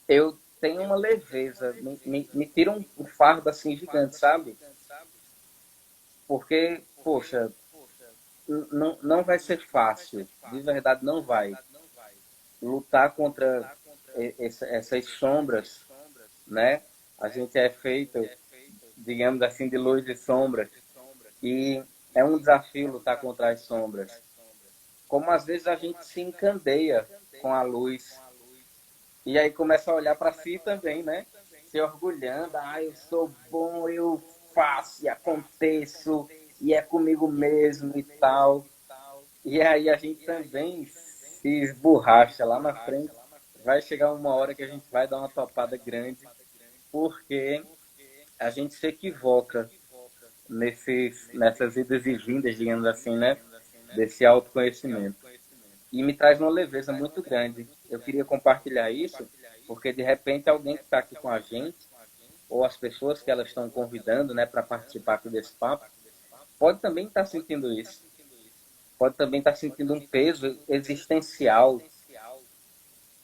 eu tenho uma leveza, me tira um fardo assim gigante, sabe? Porque, poxa, não vai ser fácil, de verdade não vai. Lutar contra essas sombras, né? A gente é feito, digamos assim, de luz e sombras. E é um desafio lutar contra as sombras. Como às vezes a gente se encandeia com a luz e aí começa a olhar para si também, né? Se orgulhando, eu sou bom, eu faço e aconteço e é comigo mesmo e tal. E aí a gente também se esborracha lá na frente. Vai chegar uma hora que a gente vai dar uma topada grande, porque a gente se equivoca nessas idas e vindas, digamos assim, né? Desse autoconhecimento. E me traz uma leveza muito grande. Eu queria compartilhar isso, porque de repente alguém que está aqui com a gente, ou as pessoas que elas estão convidando, né, para participar aqui desse papo, pode também estar sentindo isso. Pode também estar sentindo um peso existencial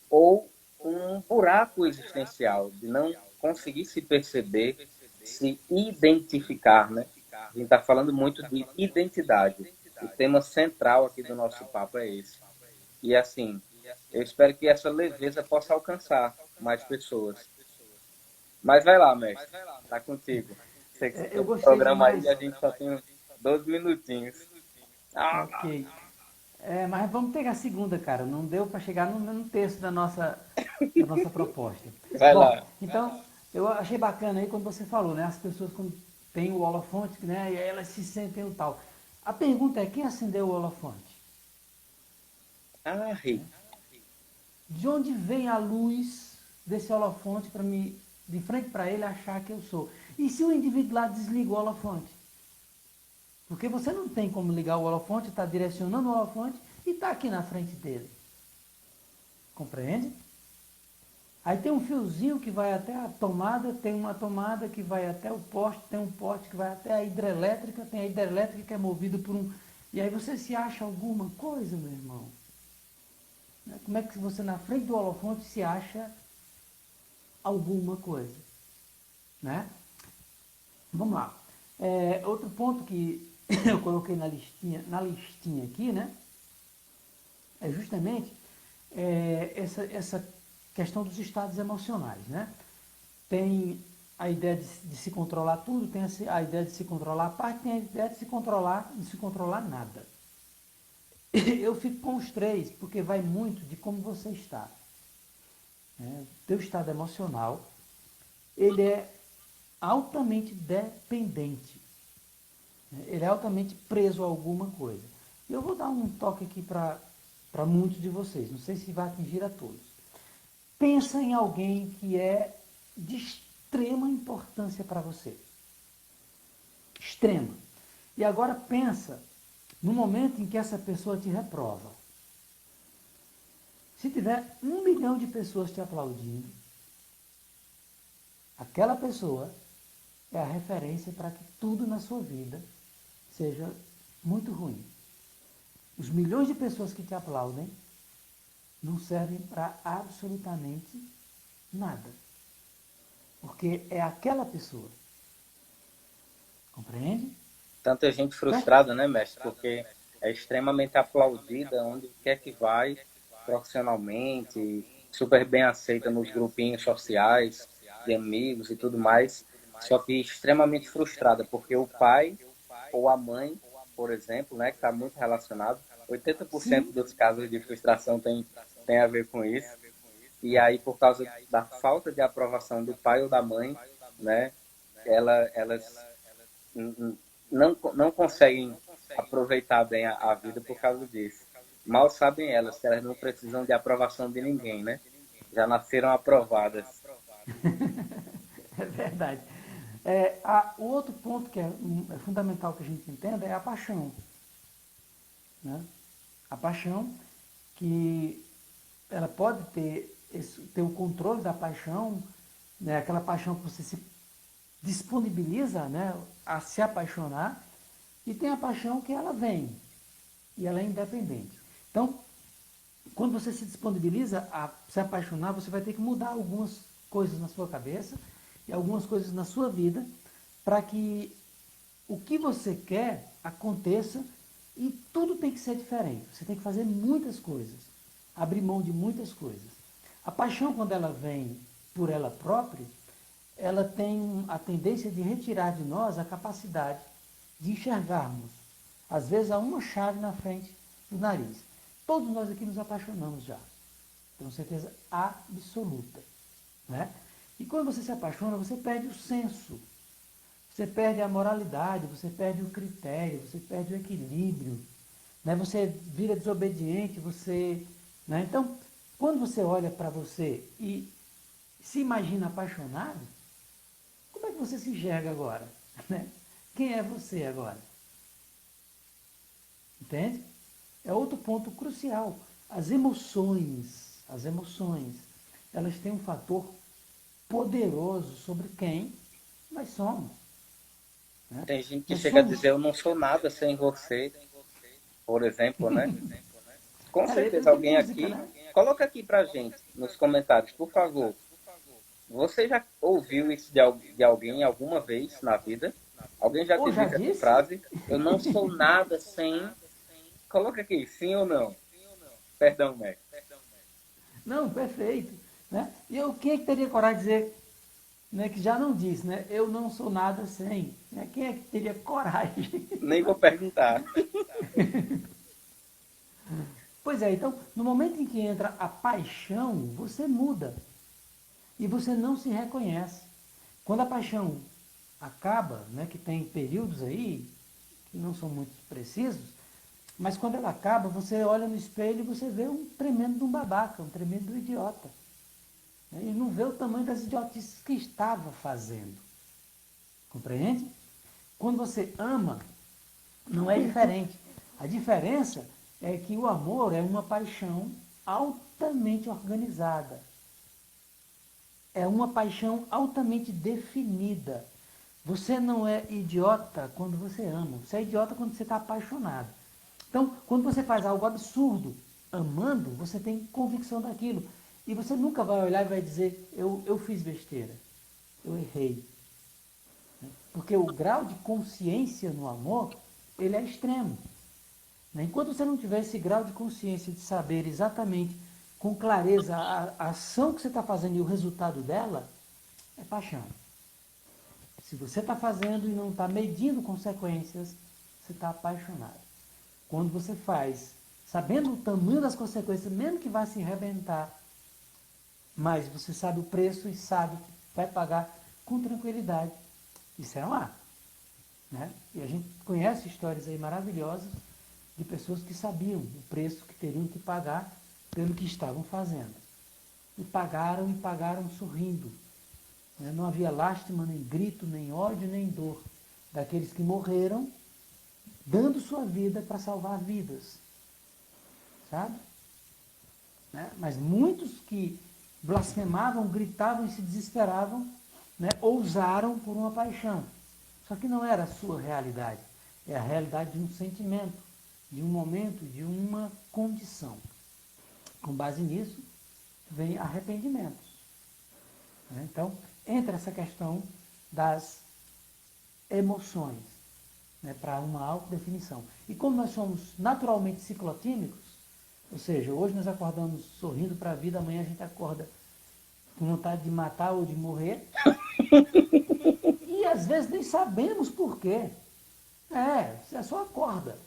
ou um buraco existencial de não conseguir se perceber, se identificar, né? A gente está falando muito de identidade. O tema central aqui do nosso papo é esse. E assim, eu espero que essa leveza possa alcançar mais pessoas. Mas vai lá, mestre. Tá contigo. Sei que você tem Eu um gostei programa aí demais. e a gente só tem 12 minutinhos. Ok. Mas vamos pegar a segunda, cara. Não deu para chegar no terço da nossa proposta. Vai Bom, lá. então, eu achei bacana aí quando você falou, né? As pessoas quando têm o holofonte, né? E aí elas se sentem o tal. A pergunta é, quem acendeu o holofonte? Rei. De onde vem a luz desse holofonte para me, de frente para ele, achar que eu sou? E se o indivíduo lá desliga o holofonte? Porque você não tem como ligar o holofonte, está direcionando o holofonte e está aqui na frente dele. Compreende? Aí tem um fiozinho que vai até a tomada, tem uma tomada que vai até o poste, tem um poste que vai até a hidrelétrica, tem a hidrelétrica que é movida por um... E aí você se acha alguma coisa, meu irmão? Como é que você na frente do holofonte se acha alguma coisa? Né? Vamos lá. Outro ponto que eu coloquei na listinha aqui, né? É justamente essa questão dos estados emocionais, né? Tem a ideia de se controlar tudo, tem a ideia de se controlar a parte, tem a ideia de se controlar nada. Eu fico com os três, porque vai muito de como você está. Né? Teu estado emocional, ele é altamente dependente. Ele é altamente preso a alguma coisa. E eu vou dar um toque aqui para muitos de vocês, não sei se vai atingir a todos. Pensa em alguém que é de extrema importância para você. Extrema. E agora pensa no momento em que essa pessoa te reprova. Se tiver 1 milhão de pessoas te aplaudindo, aquela pessoa é a referência para que tudo na sua vida seja muito ruim. Os milhões de pessoas que te aplaudem não servem para absolutamente nada. Porque é aquela pessoa. Compreende? Tanta gente Então, frustrada, né, mestre? Porque é extremamente aplaudida onde quer que vai, profissionalmente, super bem aceita nos grupinhos sociais, de amigos e tudo mais, só que extremamente frustrada, porque o pai ou a mãe, por exemplo, né, que está muito relacionado, 80% sim, dos casos de frustração tem a ver com isso, e aí por causa da falta de aprovação do pai ou da mãe, né, elas não conseguem aproveitar bem a vida por causa disso. Mal sabem elas que elas não precisam de aprovação de ninguém, né? Já nasceram aprovadas. é verdade. O outro ponto que é fundamental que a gente entenda é a paixão. Né? A paixão que ela pode ter o controle da paixão, né? Aquela paixão que você se disponibiliza, né? A se apaixonar, e tem a paixão que ela vem. e ela é independente. Então, quando você se disponibiliza a se apaixonar, você vai ter que mudar algumas coisas na sua cabeça e algumas coisas na sua vida para que o que você quer aconteça, e tudo tem que ser diferente. Você tem que fazer muitas coisas, abrir mão de muitas coisas. A paixão, quando ela vem por ela própria, ela tem a tendência de retirar de nós a capacidade de enxergarmos, às vezes, a uma chave na frente do nariz. Todos nós aqui nos apaixonamos já, tenho certeza absoluta. Né? E quando você se apaixona, você perde o senso, você perde a moralidade, você perde o critério, você perde o equilíbrio, né? Você vira desobediente, você... Né? Então, quando você olha para você e se imagina apaixonado, como é que você se enxerga agora? Né? Quem é você agora? Entende? É outro ponto crucial. As emoções, elas têm um fator poderoso sobre quem nós somos. Né? Tem gente que Nós chega a somos... dizer, eu não sou nada sem você, por exemplo, né? Com É letra certeza de alguém música, aqui, né? coloca aqui pra gente, nos comentários, por favor. Você já ouviu isso de alguém alguma vez na vida? Alguém já Ou te já disse essa disse? frase? Eu não sou nada sem... Coloca aqui, sim ou não? Perdão, Mac. Não, perfeito. Né? E eu, quem é que teria coragem de dizer, né, que já não disse, né? Eu não sou nada sem. Né? Quem é que teria coragem? Nem vou perguntar. Pois é, então, no momento em que entra a paixão, você muda. E você não se reconhece. Quando a paixão acaba, né, que tem períodos aí, que não são muito precisos, mas quando ela acaba, você olha no espelho e você vê um tremendo de um babaca, um tremendo de um idiota. Né? E não vê o tamanho das idiotices que estava fazendo. Compreende? Quando você ama, não é diferente. A diferença é que o amor é uma paixão altamente organizada. É uma paixão altamente definida. Você não é idiota quando você ama. Você é idiota quando você está apaixonado. Então, quando você faz algo absurdo amando, você tem convicção daquilo. E você nunca vai olhar e vai dizer, eu fiz besteira, eu errei. Porque o grau de consciência no amor, ele é extremo. Enquanto você não tiver esse grau de consciência de saber exatamente, com clareza, a ação que você está fazendo e o resultado dela, é paixão. Se você está fazendo e não está medindo consequências, você está apaixonado. Quando você faz, sabendo o tamanho das consequências, mesmo que vá se arrebentar, mas você sabe o preço e sabe que vai pagar com tranquilidade, isso é amar. Né? E a gente conhece histórias aí maravilhosas de pessoas que sabiam o preço que teriam que pagar pelo que estavam fazendo. E pagaram sorrindo. Né? Não havia lástima, nem grito, nem ódio, nem dor daqueles que morreram dando sua vida para salvar vidas. Sabe? Né? Mas muitos que blasfemavam, gritavam e se desesperavam, né, ousaram por uma paixão. Só que não era a sua realidade. É a realidade de um sentimento, de um momento, de uma condição. Com base nisso, vem arrependimentos. Né? Então, entra essa questão das emoções, né, para uma autodefinição. E como nós somos naturalmente ciclotímicos, ou seja, hoje nós acordamos sorrindo para a vida, amanhã a gente acorda com vontade de matar ou de morrer, e às vezes nem sabemos por quê. Você só acorda.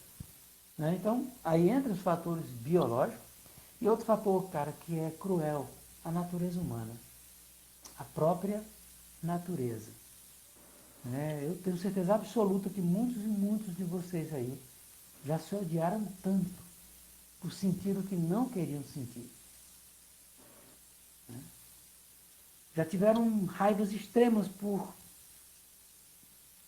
Né? Então, aí entra os fatores biológicos, e outro fator, cara, que é cruel, a natureza humana. A própria natureza. Né? Eu tenho certeza absoluta que muitos e muitos de vocês aí já se odiaram tanto por sentir o que não queriam sentir. Né? Já tiveram raivas extremas por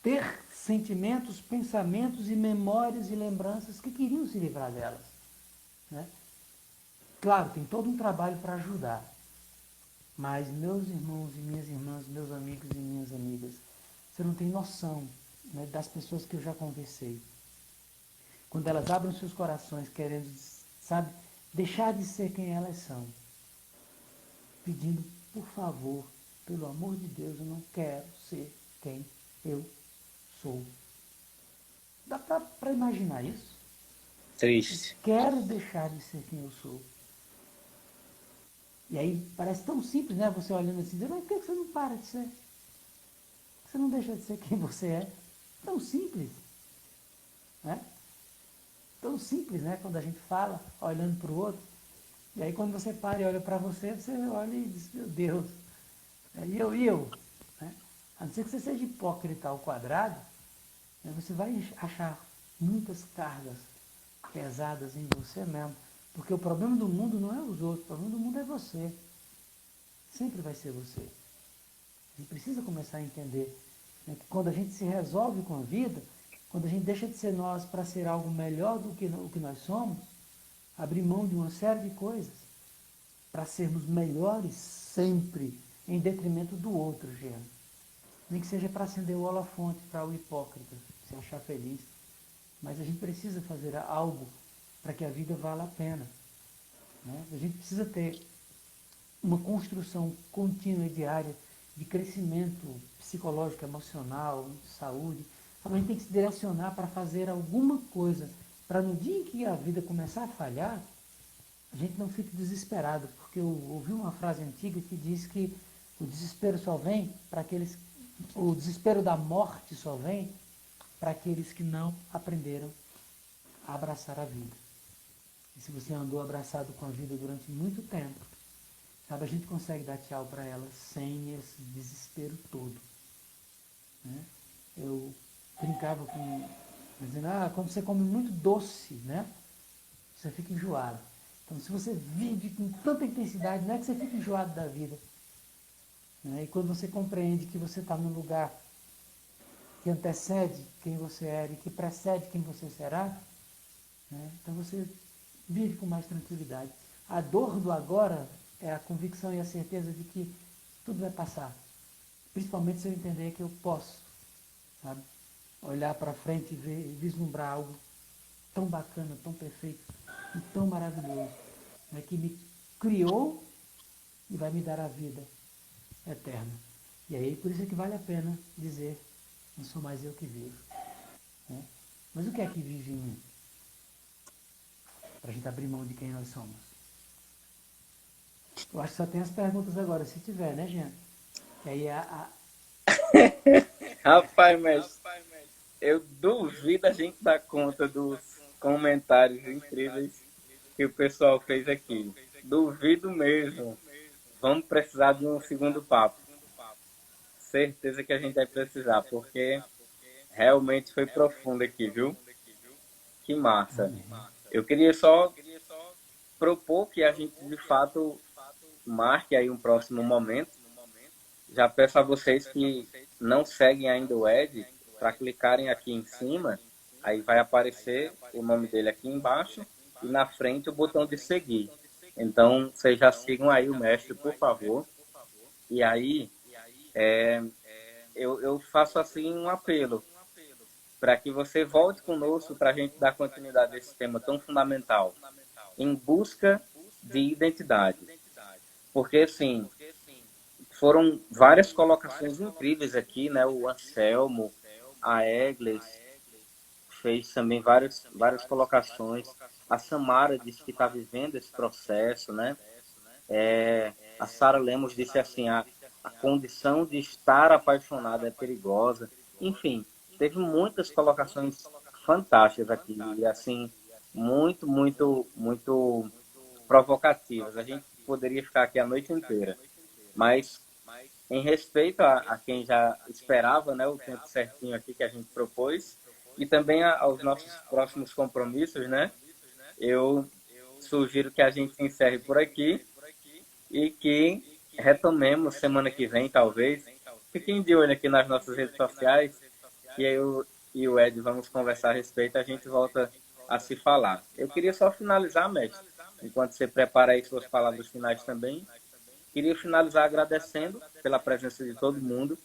ter sentimentos, pensamentos e memórias e lembranças que queriam se livrar delas. Né? Claro, tem todo um trabalho para ajudar. Mas, meus irmãos e minhas irmãs, meus amigos e minhas amigas, você não tem noção, né, das pessoas que eu já conversei. quando elas abrem seus corações querendo, sabe, deixar de ser quem elas são, pedindo, por favor, pelo amor de Deus, eu não quero ser quem eu sou. Dá para imaginar isso? Eu Triste. quero deixar de ser quem eu sou. E aí parece tão simples, né? Você olhando assim, dizendo, mas por que você não para de ser? Por que você não deixa de ser quem você é? Tão simples, né? Tão simples, né? Quando a gente fala, olhando para o outro. E aí quando você para e olha para você, você olha e diz, meu Deus, e eu? Né? A não ser que você seja hipócrita ao quadrado, né? Você vai achar muitas cargas pesadas em você mesmo. Porque o problema do mundo não é os outros, o problema do mundo é você. Sempre vai ser você. A gente precisa começar a entender, né, que quando a gente se resolve com a vida, quando a gente deixa de ser nós para ser algo melhor do que o que nós somos, abrir mão de uma série de coisas para sermos melhores sempre, em detrimento do outro, Jean. Nem que seja para acender o holofonte para o hipócrita se achar feliz. Mas a gente precisa fazer algo para que a vida valha a pena. Né? A gente precisa ter uma construção contínua e diária de crescimento psicológico, emocional, de saúde. A gente tem que se direcionar para fazer alguma coisa, para no dia em que a vida começar a falhar, a gente não fique desesperado, porque eu ouvi uma frase antiga que diz que o desespero só vem para aqueles, o desespero da morte só vem para aqueles que não aprenderam a abraçar a vida. E se você andou abraçado com a vida durante muito tempo, sabe, a gente consegue dar tchau para ela sem esse desespero todo. Né? Eu brincava com, dizendo, quando você come muito doce, né, você fica enjoado. Então, se você vive com tanta intensidade, não é que você fica enjoado da vida. Né? E quando você compreende que você está num lugar que antecede quem você era e que precede quem você será, né, então você vive com mais tranquilidade. A dor do agora é a convicção e a certeza de que tudo vai passar. Principalmente se eu entender que eu posso, sabe, olhar para frente e vislumbrar algo tão bacana, tão perfeito e tão maravilhoso, né, que me criou e vai me dar a vida eterna. E aí, por isso é que vale a pena dizer, não sou mais eu que vivo. Né? Mas o que é que vive em mim? Para a gente abrir mão de quem nós somos. Eu acho que só tem as perguntas agora, se tiver, né, Jean? E aí Rapaz, mas eu duvido a gente dar conta dos comentários incríveis que o pessoal fez aqui. Duvido mesmo. Vamos precisar de um segundo papo. Certeza que a gente vai precisar, porque realmente foi profundo aqui, viu? Que massa. amém. Eu queria só propor que a gente, de fato, marque aí um próximo momento. Já peço a vocês que não seguem ainda o Ed, para clicarem aqui em cima, aí vai aparecer o nome dele aqui embaixo e na frente o botão de seguir. Então, vocês já sigam aí o mestre, por favor. E aí, eu faço assim um apelo para que você volte conosco para a gente dar continuidade a esse tema tão fundamental, em busca de identidade. Porque, assim, foram várias colocações incríveis aqui, né? O Anselmo, a Egles fez também várias colocações. A Samara disse que está vivendo esse processo, né? A Sara Lemos disse assim, a condição de estar apaixonada é perigosa. Enfim, teve muitas colocações fantásticas aqui e assim muito provocativas. A gente poderia ficar aqui a noite inteira, mas em respeito a quem já esperava, né, o tempo certinho aqui que a gente propôs e também aos nossos próximos compromissos, né? Eu sugiro que a gente se encerre por aqui e que retomemos semana que vem, talvez. Fiquem de olho aqui nas nossas redes sociais, que eu e o Ed vamos conversar a respeito, a gente volta a se falar. Eu queria só finalizar, mestre, enquanto você prepara aí suas palavras finais também, queria finalizar agradecendo pela presença de todo mundo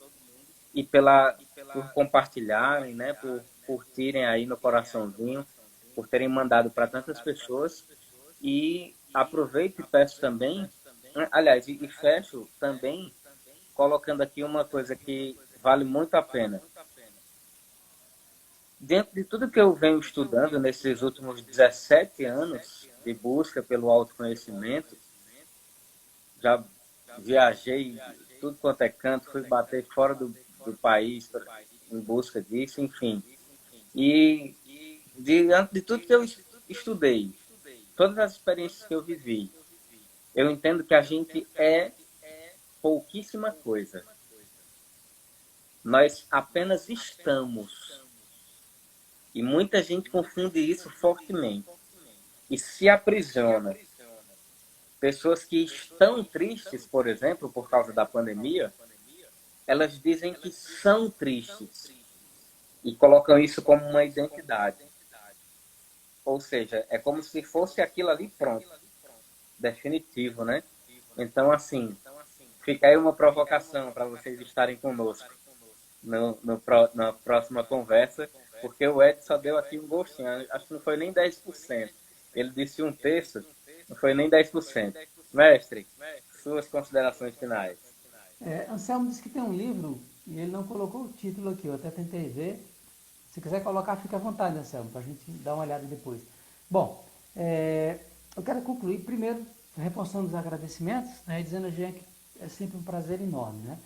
e por compartilharem, né, por curtirem aí no coraçãozinho. por terem mandado para tantas pessoas. E aproveito e peço também, aliás, e fecho também colocando aqui uma coisa que vale muito a pena. Dentro de tudo que eu venho estudando nesses últimos 17 anos de busca pelo autoconhecimento, já viajei tudo quanto é canto, fui bater fora do país em busca disso, enfim. E diante de tudo que eu estudei, todas as experiências que eu vivi, eu entendo que a gente é pouquíssima coisa. Nós apenas estamos. E muita gente confunde isso fortemente. E se aprisiona. Pessoas que estão tristes, por exemplo, por causa da pandemia, elas dizem que são tristes. E colocam isso como uma identidade. Ou seja, é como se fosse aquilo ali pronto. Definitivo, né? Então, assim, fica aí uma provocação para vocês estarem conosco na próxima conversa, porque o Ed só deu aqui um gostinho, acho que não foi nem 10%. Ele disse um terço, não foi nem 10%. Mestre, suas considerações finais. Anselmo disse que tem um livro e ele não colocou o título aqui, eu até tentei ver. Se quiser colocar, fica à vontade, Anselmo, para a gente dar uma olhada depois. Bom, eu quero concluir primeiro reforçando os agradecimentos, né, dizendo a Jean que é sempre um prazer enorme, né?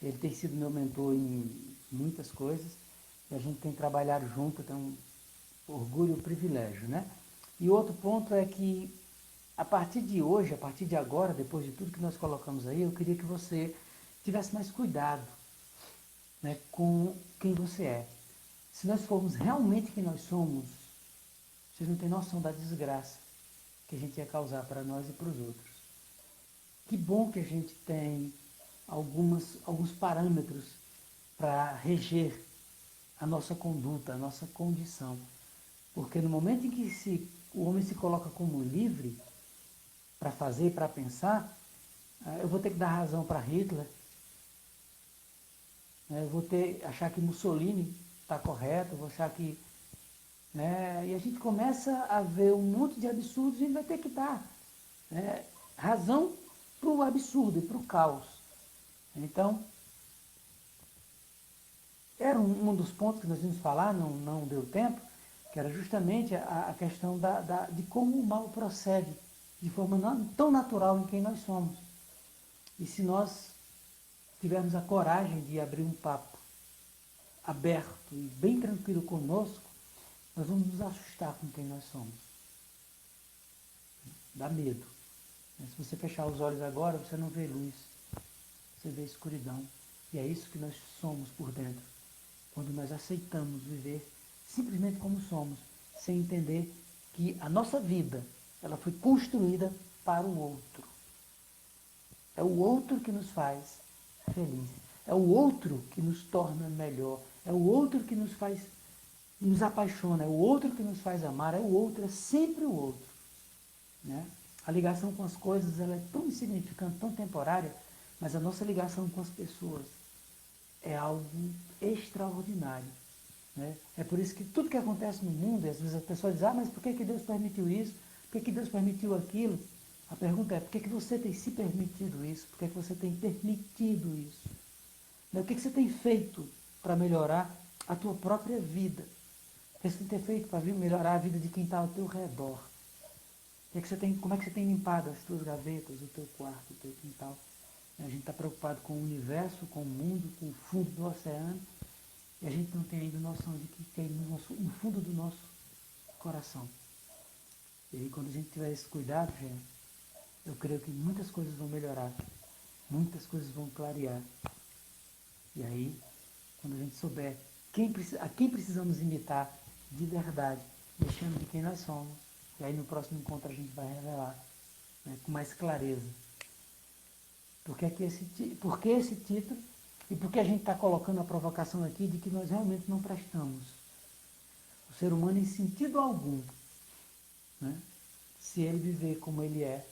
Ele tem sido meu mentor em muitas coisas e a gente tem trabalhado junto, tem um orgulho e um privilégio, né? E outro ponto é que a partir de hoje, a partir de agora, depois de tudo que nós colocamos aí, eu queria que você tivesse mais cuidado, né, com quem você é. Se nós formos realmente quem nós somos, vocês não têm noção da desgraça que a gente ia causar para nós e para os outros. Que bom que a gente tem alguns parâmetros para reger a nossa conduta, a nossa condição. Porque no momento em que o homem se coloca como livre para fazer, para pensar, eu vou ter que dar razão para Hitler, né? Eu vou achar que Mussolini está correto, vou achar que... Né? E a gente começa a ver um monte de absurdos e a gente vai ter que dar, né, razão para o absurdo e para o caos. Então, era um dos pontos que nós íamos falar, não deu tempo, que era justamente a questão de como o mal procede de forma tão natural em quem nós somos. E se nós tivermos a coragem de abrir um papo aberto e bem tranquilo conosco, nós vamos nos assustar com quem nós somos. Dá medo. Se você fechar os olhos agora, você não vê luz, você vê escuridão. E é isso que nós somos por dentro. Quando nós aceitamos viver simplesmente como somos, sem entender que a nossa vida, ela foi construída para o outro. É o outro que nos faz feliz. É o outro que nos torna melhor. É o outro que nos apaixona. É o outro que nos faz amar. É o outro, é sempre o outro. Né? A ligação com as coisas, ela é tão insignificante, tão temporária, mas a nossa ligação com as pessoas é algo extraordinário. Né? É por isso que tudo que acontece no mundo, e às vezes as pessoas dizem, mas por que Deus permitiu isso? Por que Deus permitiu aquilo? A pergunta é, por que você tem se permitido isso? Por que você tem permitido isso? Né? O que você tem feito para melhorar a tua própria vida? O que você tem feito para melhorar a vida de quem está ao teu redor? Como é que você tem limpado as tuas gavetas, o teu quarto, o teu quintal? A gente está preocupado com o universo, com o mundo, com o fundo do oceano, e a gente não tem ainda noção de que tem no fundo do nosso coração. E aí, quando a gente tiver esse cuidado, gente, eu creio que muitas coisas vão melhorar, muitas coisas vão clarear. E aí, quando a gente souber a quem precisamos imitar de verdade, deixando de quem nós somos, e aí no próximo encontro a gente vai revelar, né, com mais clareza. Por que esse título? E por que a gente está colocando a provocação aqui de que nós realmente não prestamos? O ser humano, em sentido algum, né, se ele viver como ele é,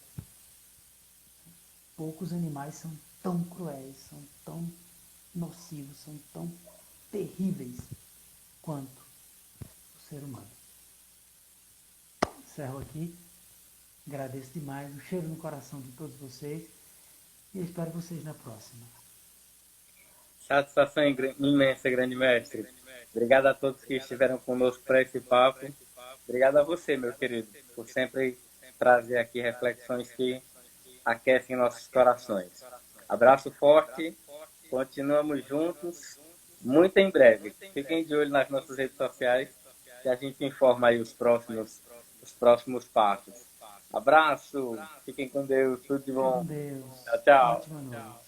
poucos animais são tão cruéis, são tão nocivos, são tão terríveis quanto o ser humano. encerro aqui. Agradeço demais, um cheiro no coração de todos vocês e espero vocês na próxima. Satisfação imensa, grande mestre. Obrigado a todos que estiveram conosco para esse papo. Obrigado a você, meu querido, por sempre trazer aqui reflexões que aquecem nossos corações. Abraço forte, continuamos juntos, muito em breve. Fiquem de olho nas nossas redes sociais, que a gente informa aí os próximos passos. Abraço, fiquem com Deus, tudo de bom. Fiquem com Deus. Tchau, tchau. Ótima noite.